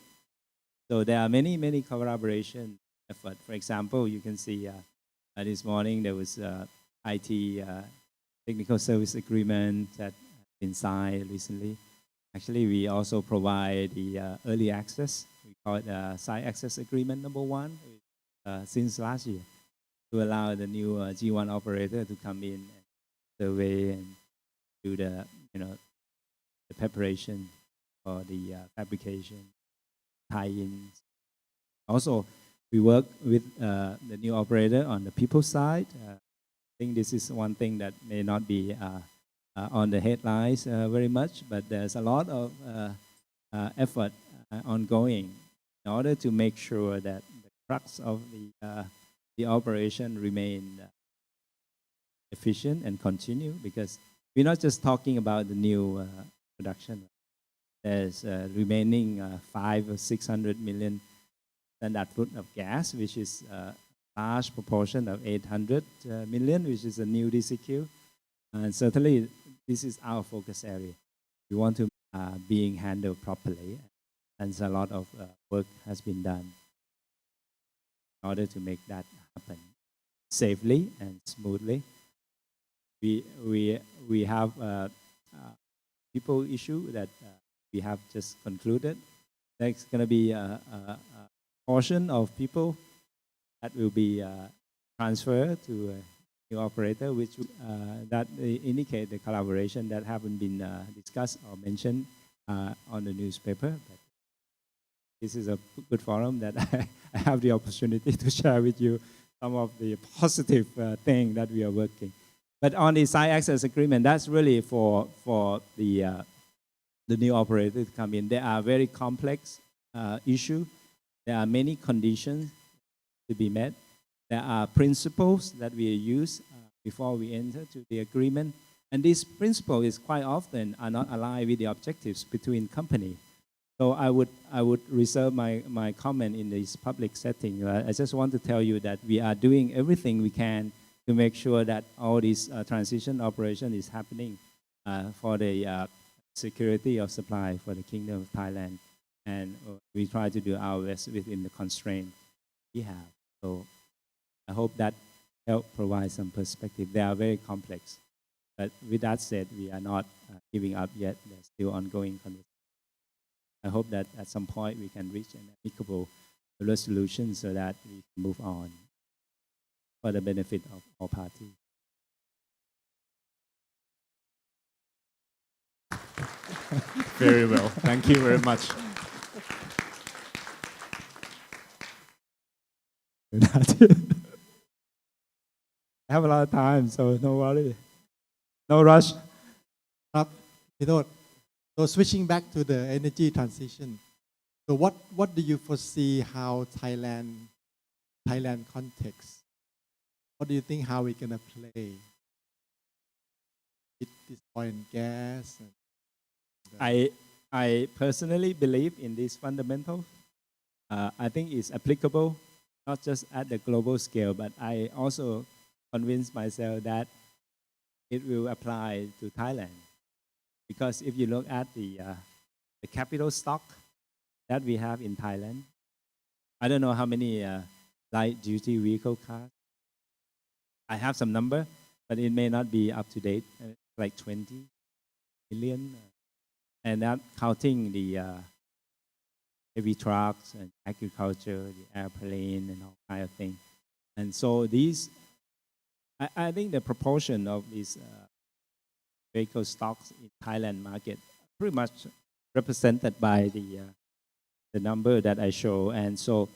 So there are many collaboration efforts. For example, you can see this morning there was IT technical service agreement that has been signed recently. Actually, we also provide the early access. We call it site access agreement number 1 since last year to allow the new G1 operator to come in and survey and do the the preparation for the fabrication, tie-ins. Also, we work with the new operator on the people side. I think this is one thing that may not be on the headlines very much, but there's a lot of effort ongoing in order to make sure that the crux of the operation remain efficient and continue, because we're not just talking about the new production. There's remaining 500 or 600 million standard foot of gas, which is a large proportion of 800 million, which is a new DCQ. And certainly, this is our focus area. We want to being handled properly, and a lot of work has been done in order to make that happen safely and smoothly. We have people issue that we have just concluded. There's going to be a portion of people that will be transferred to a new operator, which that indicate the collaboration that haven't been discussed or mentioned on the newspaper. But this is a good forum that I have the opportunity to share with you some of the positive thing that we are working. But on the site access agreement, that's really for the new operator to come in. There are very complex issues. There are many conditions to be met. There are principles that we use before we enter to the agreement. And this principle is quite often are not aligned with the objectives between company. So I would reserve my comment in this public setting. I just want to tell you that we are doing everything we can to make sure that all this transition operation is happening for the security of supply for the Kingdom of Thailand. And we try to do our best within the constraint we have. So I hope that help provide some perspective. They are very complex. But with that said, we are not giving up yet. There's still ongoing conversation. I hope that at some point we can reach an amicable resolution so that we can move on for the benefit of all parties. Very well. Thank you very much. I have a lot of time, so no worry. No rush. ครับพี่โรจน์ so switching back to the energy transition so what do you foresee how Thailand context what do you think how we gonna play with this oil and gas and I personally believe in this fundamental. I think it's applicable not just at the global scale, but I also convince myself that it will apply to Thailand. Because if you look at the capital stock that we have in Thailand, I don't know how many light duty vehicle cars. I have some number, but it may not be up to date, like 20 million. And not counting the heavy trucks and agriculture, the airplane and all kind of thing. And so I think the proportion of these vehicle stocks in Thailand market pretty much represented by the number that I show. And so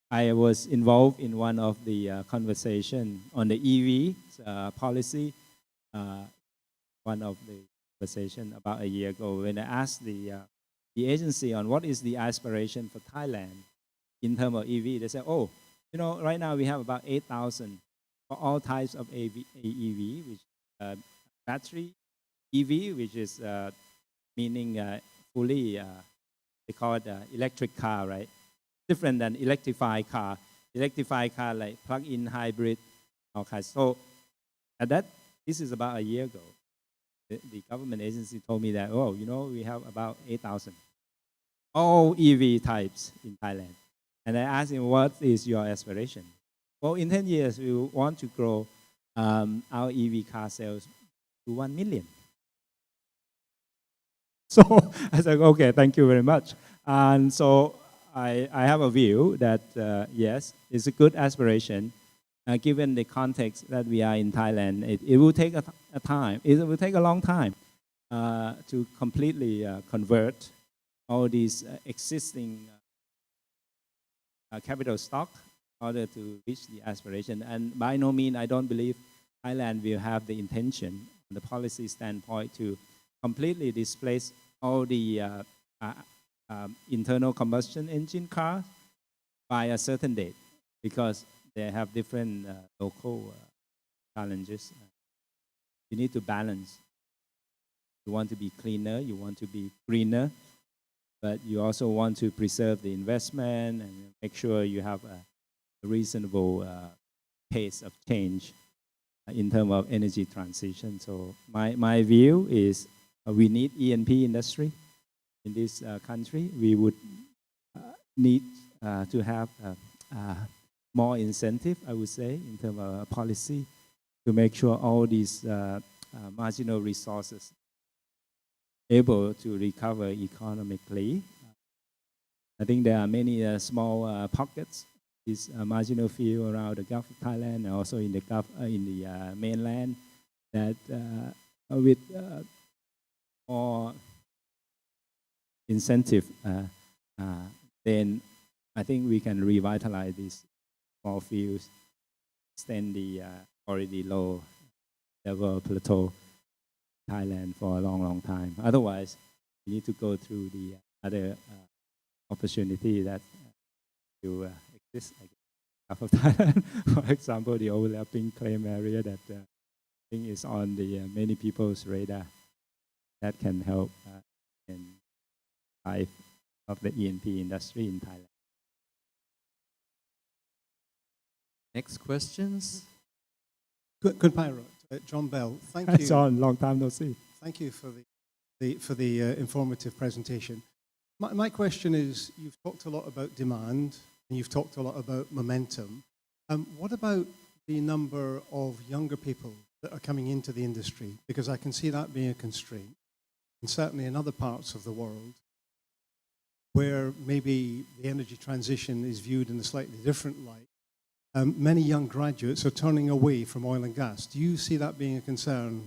I was involved in one of the conversation on the EV policy, one of the conversation about a year ago when I asked the agency on what is the aspiration for Thailand in terms of EV. They said, oh, right now we have about 8,000 for all types of EV, which battery EV, which is meaning fully, they call it electric car, right? Different than electrified car. Electrified car like plug-in hybrid, all kinds. So this is about a year ago. The government agency told me that, oh, we have about 8,000 all EV types in Thailand. And I asked him, what is your aspiration? Well, in 10 years, we want to grow our EV car sales to 1 million. So I said, okay, thank you very much. And so I have a view that, yes, it's a good aspiration. Given the context that we are in Thailand, it will take a time. It will take a long time to completely convert all these existing capital stock in order to reach the aspiration. And by no means, I don't believe Thailand will have the intention, from the policy standpoint, to completely displace all the internal combustion engine cars by a certain date, because they have different local challenges. You need to balance. You want to be cleaner, you want to be greener, but you also want to preserve the investment and make sure you have a reasonable pace of change in terms of energy transition. So my view is we need E&P industry in this country. We would need to have more incentive, I would say, in terms of policy to make sure all these marginal resources able to recover economically. I think there are many small pockets, this marginal field around the Gulf of Thailand and also in the Gulf, in the mainland, that with more incentive, then I think we can revitalize these small fields, extend the already low level plateau Thailand for a long, long time. Otherwise, we need to go through the other opportunity that will exist. Half of Thailand, for example, the overlapping claim area that I think is on the many people's radar that can help in life of the E&P industry in Thailand. Next questions. Good Pairoj, John Bell, thank you. John, long time no see. Thank you for the informative presentation. My question is, you've talked a lot about demand and you've talked a lot about momentum. What about the number of younger people that are coming into the industry? Because I can see that being a constraint, and certainly in other parts of the world where maybe the energy transition is viewed in a slightly different light. Many young graduates are turning away from oil and gas. Do you see that being a concern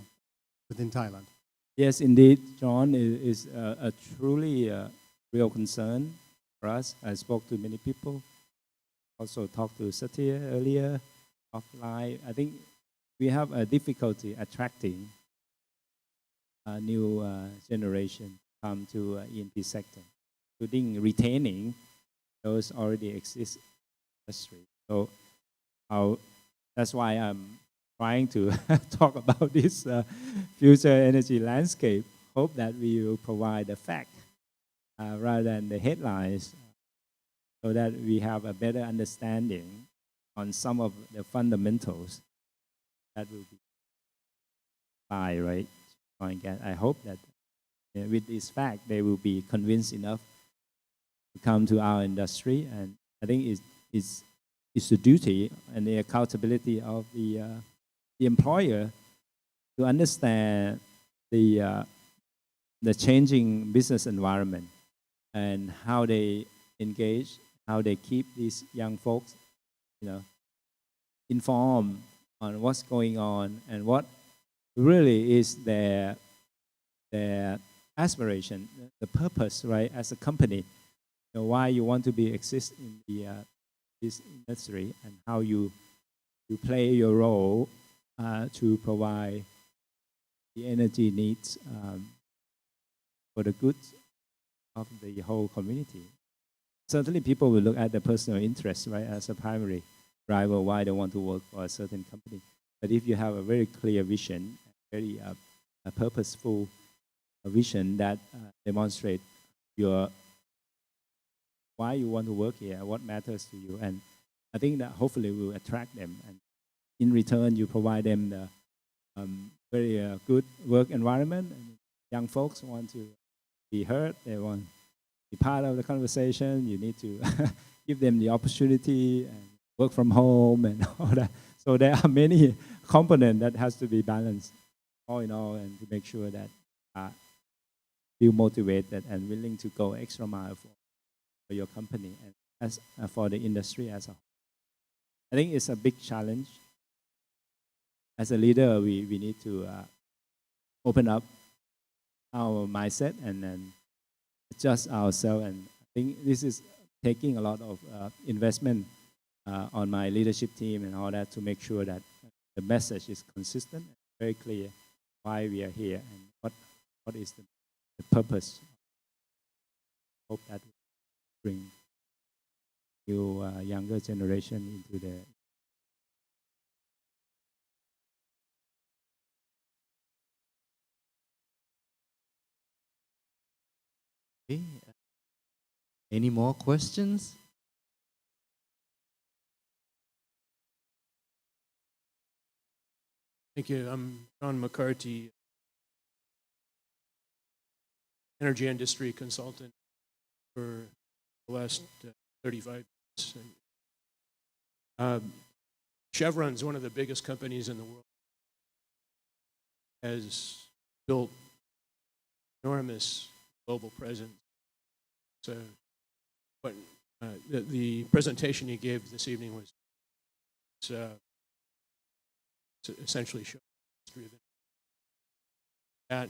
within Thailand? Yes, indeed, John, it is a truly real concern for us. I spoke to many people, also talked to Satya earlier, offline. I think we have a difficulty attracting a new generation come to E&P sector, including retaining those already exist industry. So that's why I'm trying to talk about this future energy landscape. Hope that we will provide the fact rather than the headlines, so that we have a better understanding on some of the fundamentals that will be applied, right? I hope that with this fact, they will be convinced enough to come to our industry. And I think it's the duty and the accountability of the employer to understand the changing business environment and how they engage, how they keep these young folks, informed on what's going on and what really is their aspiration, the purpose, right? As a company, why you want to exist in this industry, and how you play your role to provide the energy needs for the good of the whole community. Certainly, people will look at the personal interest, right, as a primary driver why they want to work for a certain company. But if you have a very clear vision, very purposeful vision that demonstrates why you want to work here, what matters to you, and I think that hopefully will attract them. And in return, you provide them the very good work environment. And young folks want to be heard. They want to be part of the conversation. You need to give them the opportunity and work from home and all that. So there are many components that has to be balanced, all in all, and to make sure that feel motivated and willing to go extra mile for your company and as for the industry as a whole. I think it's a big challenge. As a leader, we need to open up our mindset and then adjust ourselves. And I think this is taking a lot of investment on my leadership team and all that to make sure that the message is consistent and very clear why we are here and what is the purpose. Hope that will bring new younger generation into the Okay. Any more questions? Thank you. I'm John McCarthy, energy industry consultant for the last 35 years. Chevron's one of the biggest companies in the world, has built enormous global presence. So what the presentation you gave this evening was essentially showing the history of it. That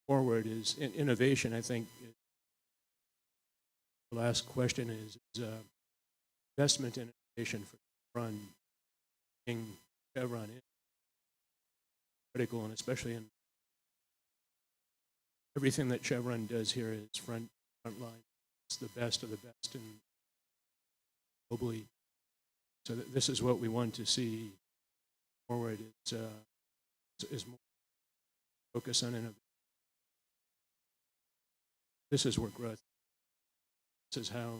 forward is innovation. I think the last question is investment in innovation for Chevron, being Chevron in critical, and especially in everything that Chevron does here is front line. It's the best of the best and globally. So this is what we want to see forward. Is more focus on innovation. This is where growth. This is how.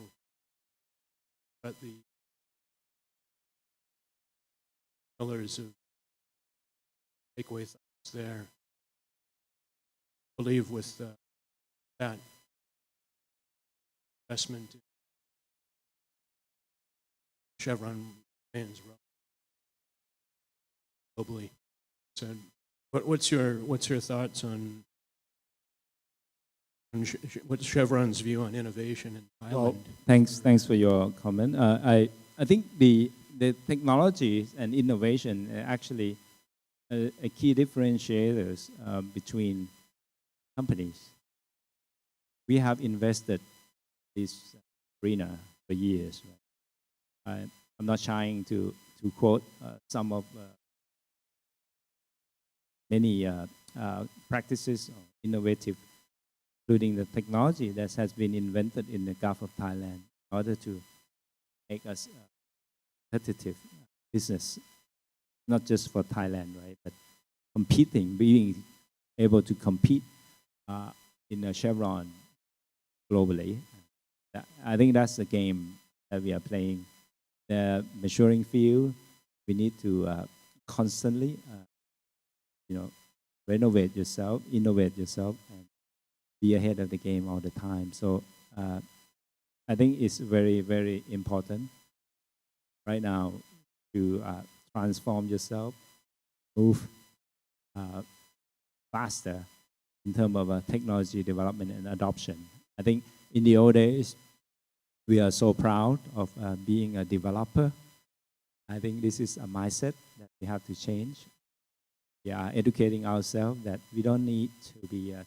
But the pillars of takeaway thoughts there. Believe with that investment, Chevron remains globally. So, what's your thoughts on what's Chevron's view on innovation in Thailand? Well, thanks for your comment. I think the technology and innovation are actually a key differentiators between companies. We have invested this arena for years. Right? I'm not trying to to quote some of many practices or innovative, including the technology that has been invented in the Gulf of Thailand in order to make us competitive business, not just for Thailand, right, but competing, being able to compete in a Chevron globally. I think that's the game that we are playing. The maturing field, we need to constantly, renovate yourself, innovate yourself, and be ahead of the game all the time. So I think it's very, very important right now to transform yourself, move faster in terms of technology development and adoption. I think in the old days, we are so proud of being a developer. I think this is a mindset that we have to change. We are educating ourselves that we don't need to be a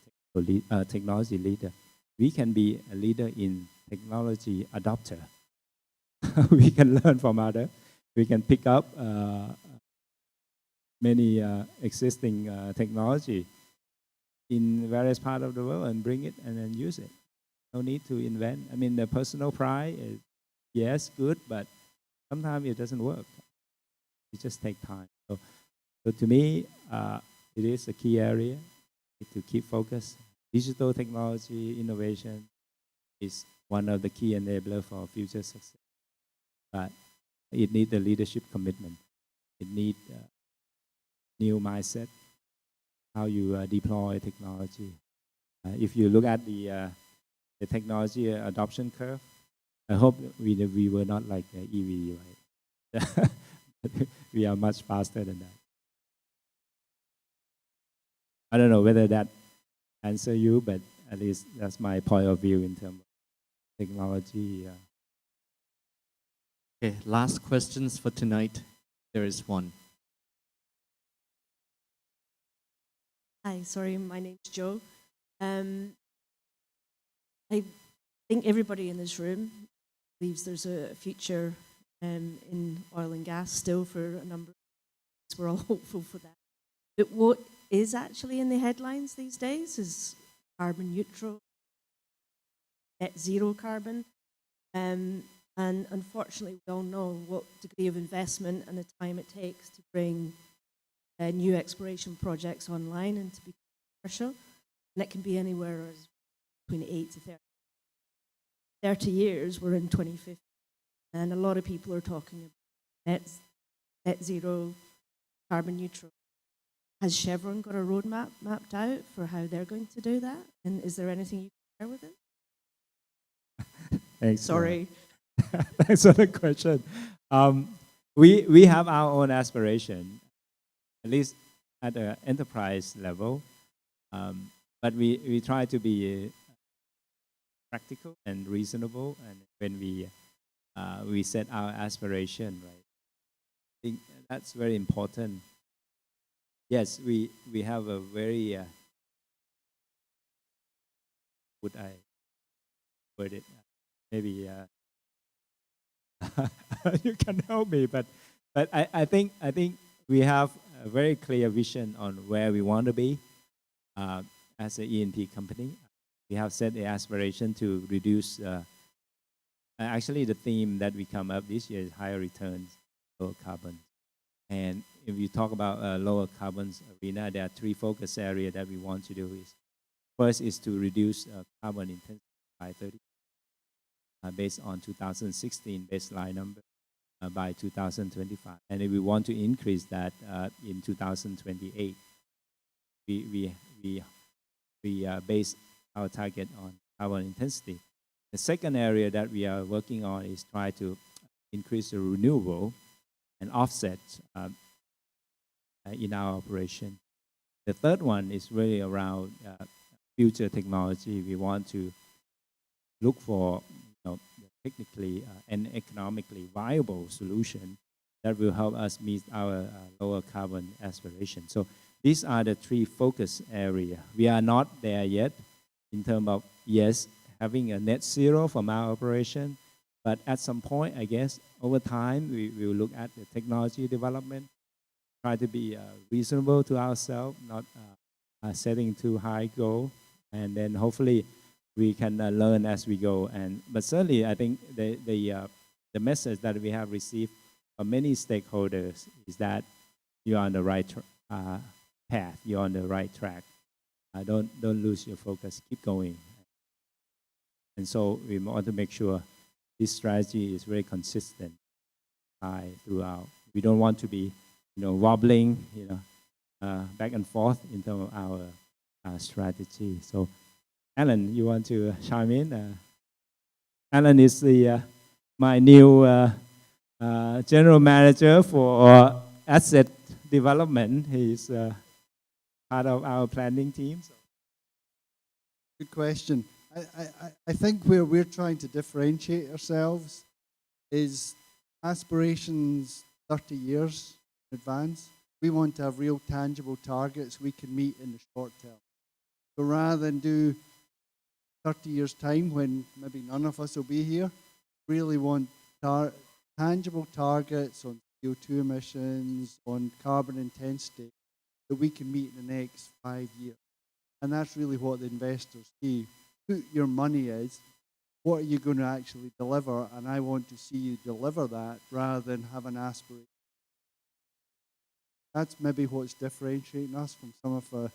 technology leader. We can be a leader in technology adopter. We can learn from others. We can pick up many existing technology in various parts of the world and bring it and then use it. No need to invent. I mean, the personal pride is, yes, good, but sometimes it doesn't work. It just takes time. So to me, it is a key area to keep focus. Digital technology innovation is one of the key enablers for future success. But it needs a leadership commitment. It needs new mindset, how you deploy technology. If you look at the technology adoption curve, I hope we were not like EV, right? We are much faster than that. I don't know whether that answer you, but at least that's my point of view in terms of technology. Okay, last questions for tonight. There is one. Hi, sorry, my name's Joe. I think everybody in this room believes there's a future in oil and gas still for a number of years. We're all hopeful for that. But what is actually in the headlines these days is carbon neutral, net zero carbon. And unfortunately, we all know what degree of investment and the time it takes to bring new exploration projects online and to be commercial. And it can be anywhere as between 8 to 30 years. We're in 2050. And a lot of people are talking about net zero, carbon neutral. Has Chevron got a roadmap mapped out for how they're going to do that? And is there anything you can share with it? Thanks. Sorry. Thanks for the question. We have our own aspiration, at least at the enterprise level, but we try to be practical and reasonable. And when we set our aspiration, right, I think that's very important. Yes, we have a very would I word it? Maybe you can help me, but I think we have a very clear vision on where we want to be as an E&P company. We have set the aspiration to reduce. Actually, the theme that we come up this year is higher returns, lower carbon. And if you talk about lower carbon arena, there are 3 focus areas that we want to do. First is to reduce carbon intensity by 30%. Based on 2016 baseline number by 2025. And if we want to increase that in 2028, we base our target on carbon intensity. The second area that we are working on is try to increase the renewable and offset in our operation. The third one is really around future technology. We want to look for technically and economically viable solution that will help us meet our lower carbon aspiration. So these are the 3 focus areas. We are not there yet in terms of, yes, having a net zero from our operation, But at some point, I guess, over time, we will look at the technology development, try to be reasonable to ourselves, not setting too high goal, and then hopefully we can learn as we go. But certainly, I think the message that we have received from many stakeholders is that you're on the right path, you're on the right track. Don't lose your focus, keep going. And so we want to make sure this strategy is very consistent throughout. We don't want to be, wobbling, back and forth in terms of our strategy. So, Alan, you want to chime in? Alan is my new general manager for asset development. He's part of our planning team. So. Good question. I think where we're trying to differentiate ourselves is aspirations 30 years in advance. We want to have real tangible targets we can meet in the short term. So rather than do 30 years' time when maybe none of us will be here, really want tangible targets on CO2 emissions, on carbon intensity that we can meet in the next 5 years. And that's really what the investors see. Put your money is, what are you going to actually deliver? And I want to see you deliver that rather than have an aspiration. That's maybe what's differentiating us from some of the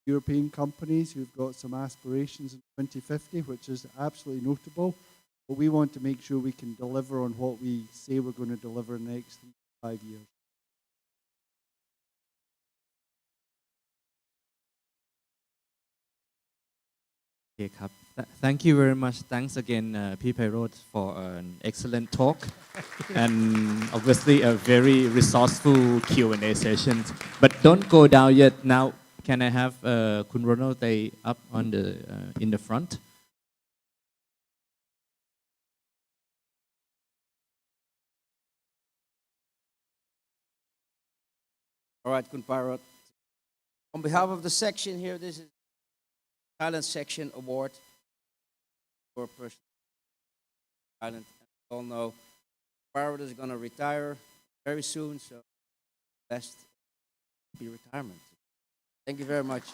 European companies who've got some aspirations in 2050, which is absolutely notable. But we want to make sure we can deliver on what we say we're going to deliver in the next 5 years. Okay, thank you very much. Thanks again, P. Pairoj, for an excellent talk and obviously a very resourceful Q&A session. But don't go down yet. Now, can I have Kun Ronald stay up on in the front? All right, Kun Pairoj. On behalf of the section here, this is Thailand Section Award for person Thailand. We all know Pairoj is going to retire very soon, so best be retirement. Thank you very much.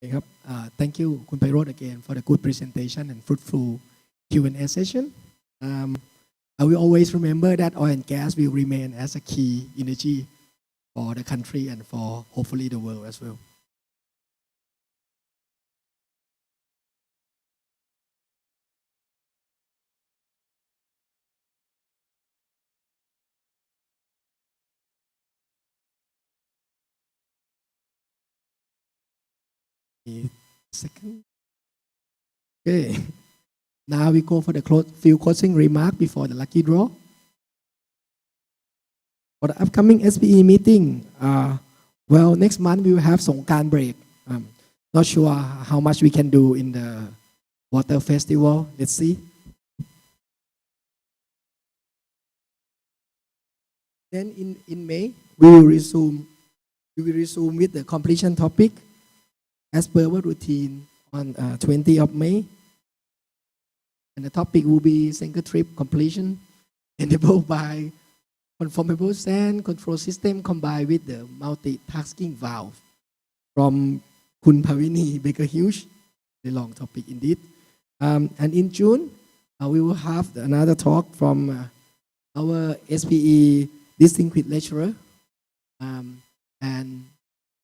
Okay, thank you, Kun Pairoj, again for the good presentation and fruitful Q&A session. I will always remember that oil and gas will remain as a key energy for the country and for hopefully the world as well. Second. Okay. Now we go for the few closing remarks before the lucky draw. For the upcoming SPE meeting, well, next month we will have Songkran break. Not sure how much we can do in the water festival. Let's see. Then in May, we will resume with the completion topic as per our routine on 20th of May. And the topic will be single trip completion enabled by conformable sand control system combined with the multitasking valve from Kun Pavini Baker Hughes. A long topic indeed. And in June, we will have another talk from our SPE distinguished lecturer. And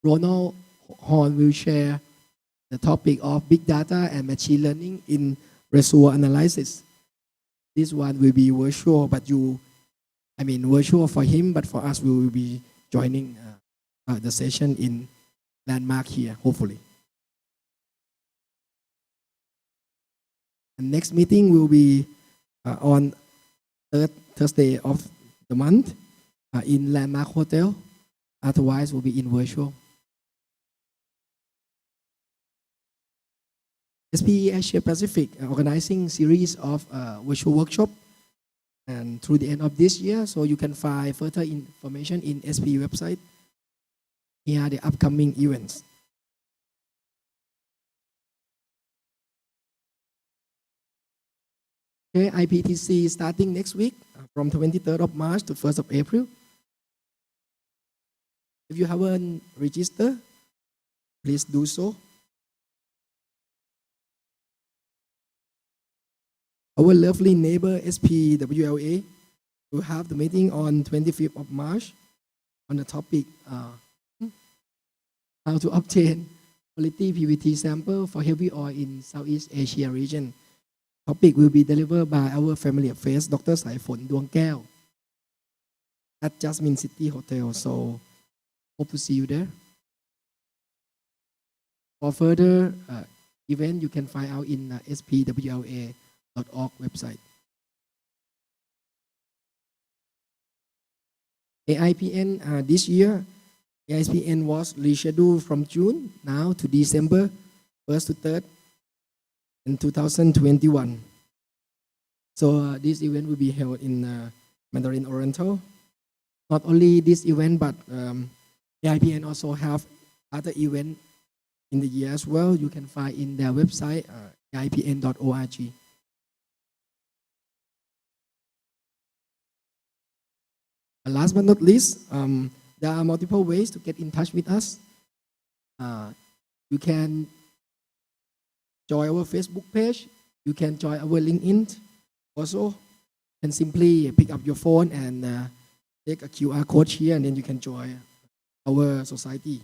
Ronald Horn will share the topic of big data and machine learning in reservoir analysis. This one will be virtual, but you I mean, virtual for him, but for us, we will be joining the session in Landmark here, hopefully. And next meeting will be on third Thursday of the month in Landmark Hotel. Otherwise, will be in virtual. SPE Asia Pacific organizing series of virtual workshop and through the end of this year. So you can find further information in SPE website. Here are the upcoming events. Okay, IPTC starting next week from 23rd of March to 1st of April. If you haven't registered, please do so. Our lovely neighbor SPWLA will have the meeting on 25th of March on the topic how to obtain quality PVT sample for heavy oil in Southeast Asia region. Topic will be delivered by our family affairs, Dr. Saifon Duangkeo at Jasmine City Hotel. So hope to see you there. For further event, you can find out in spwla.org website. AIPN this year, AIPN was rescheduled from June now to December 1st to 3rd in 2021. So this event will be held in Mandarin Oriental. Not only this event, but AIPN also have other events in the year as well. You can find in their website, aipn.org. And last but not least, there are multiple ways to get in touch with us. You can join our Facebook page. You can join our LinkedIn. Also, you can simply pick up your phone and take a QR code here, and then you can join our society.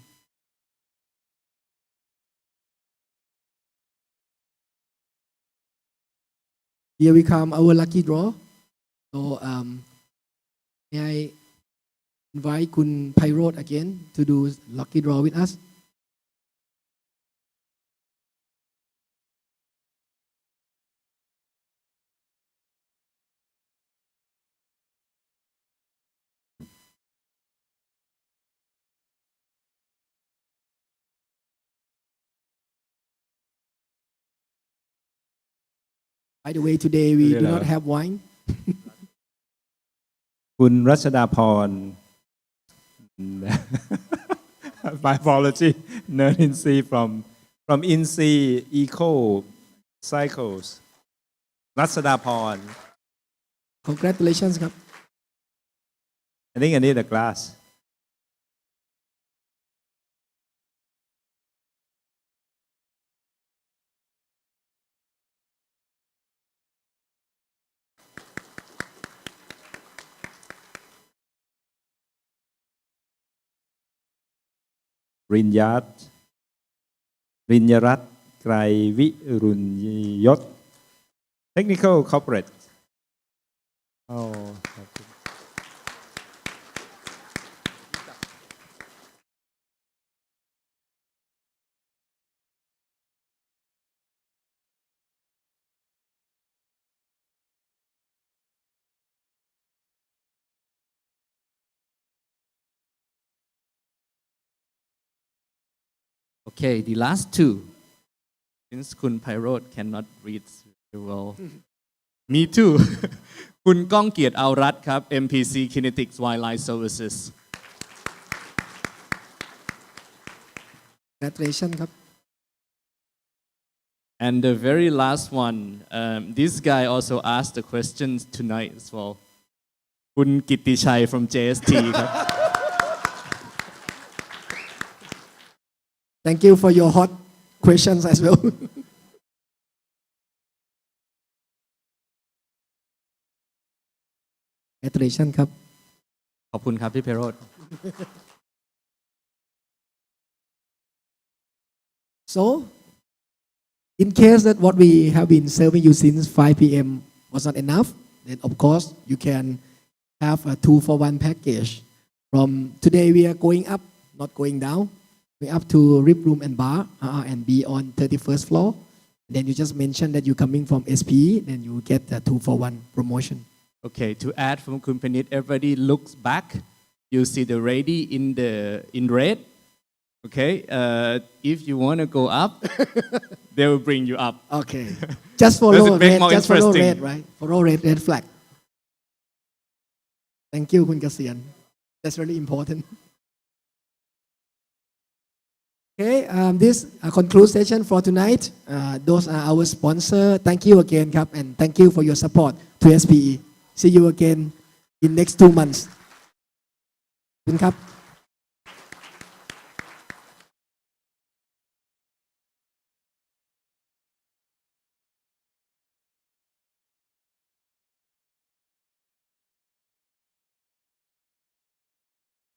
Here we come, our lucky draw. So may I invite Kun Pairoj again to do lucky draw with us. By the way, today we do not have wine. คุณรัชดาพร My apology Nerd Insi from Insi Eco Cycles รัชดาพร Congratulations ครับ I think I need a glassรินยรัตน์ไกรวิรุณยศ Technical Corporate ขอบคุณ Okay, the last two. Since Kun Pairoj cannot read very well. Me too. คุณก้องเกียรติเอารัตน์ครับ MPC Kinetics Wildlife Services. Congratulations ครับ And the very last one, this guy also asked the questions tonight as well. คุณกิตติชัย from JST ครับ Thank you for your hot questions as well. Congratulations ครับ ขอบคุณครับพี่เพโรจน์ So, in case that what we have been serving you since 5 p.m. was not enough, then of course you can have a 2-for-1 package. From today, we are going up, not going down. Going up to Rip Room and Bar and be on 31st floor. Then you just mentioned that you're coming from SPE, then you get a 2-for-1 promotion. Okay, to add from Kun Panit, everybody looks back. You see the ready in red. Okay, if you want to go up, they will bring you up. Okay. Just Does follow it make red, more just follow interesting? red, right? Follow red flag. Thank you, Kun Kasian. That's really important. Okay, this concludes session for tonight. Those are our sponsor. Thank you again, Kap, and thank you for your support to SPE. See you again in next 2 months. Kun Kap.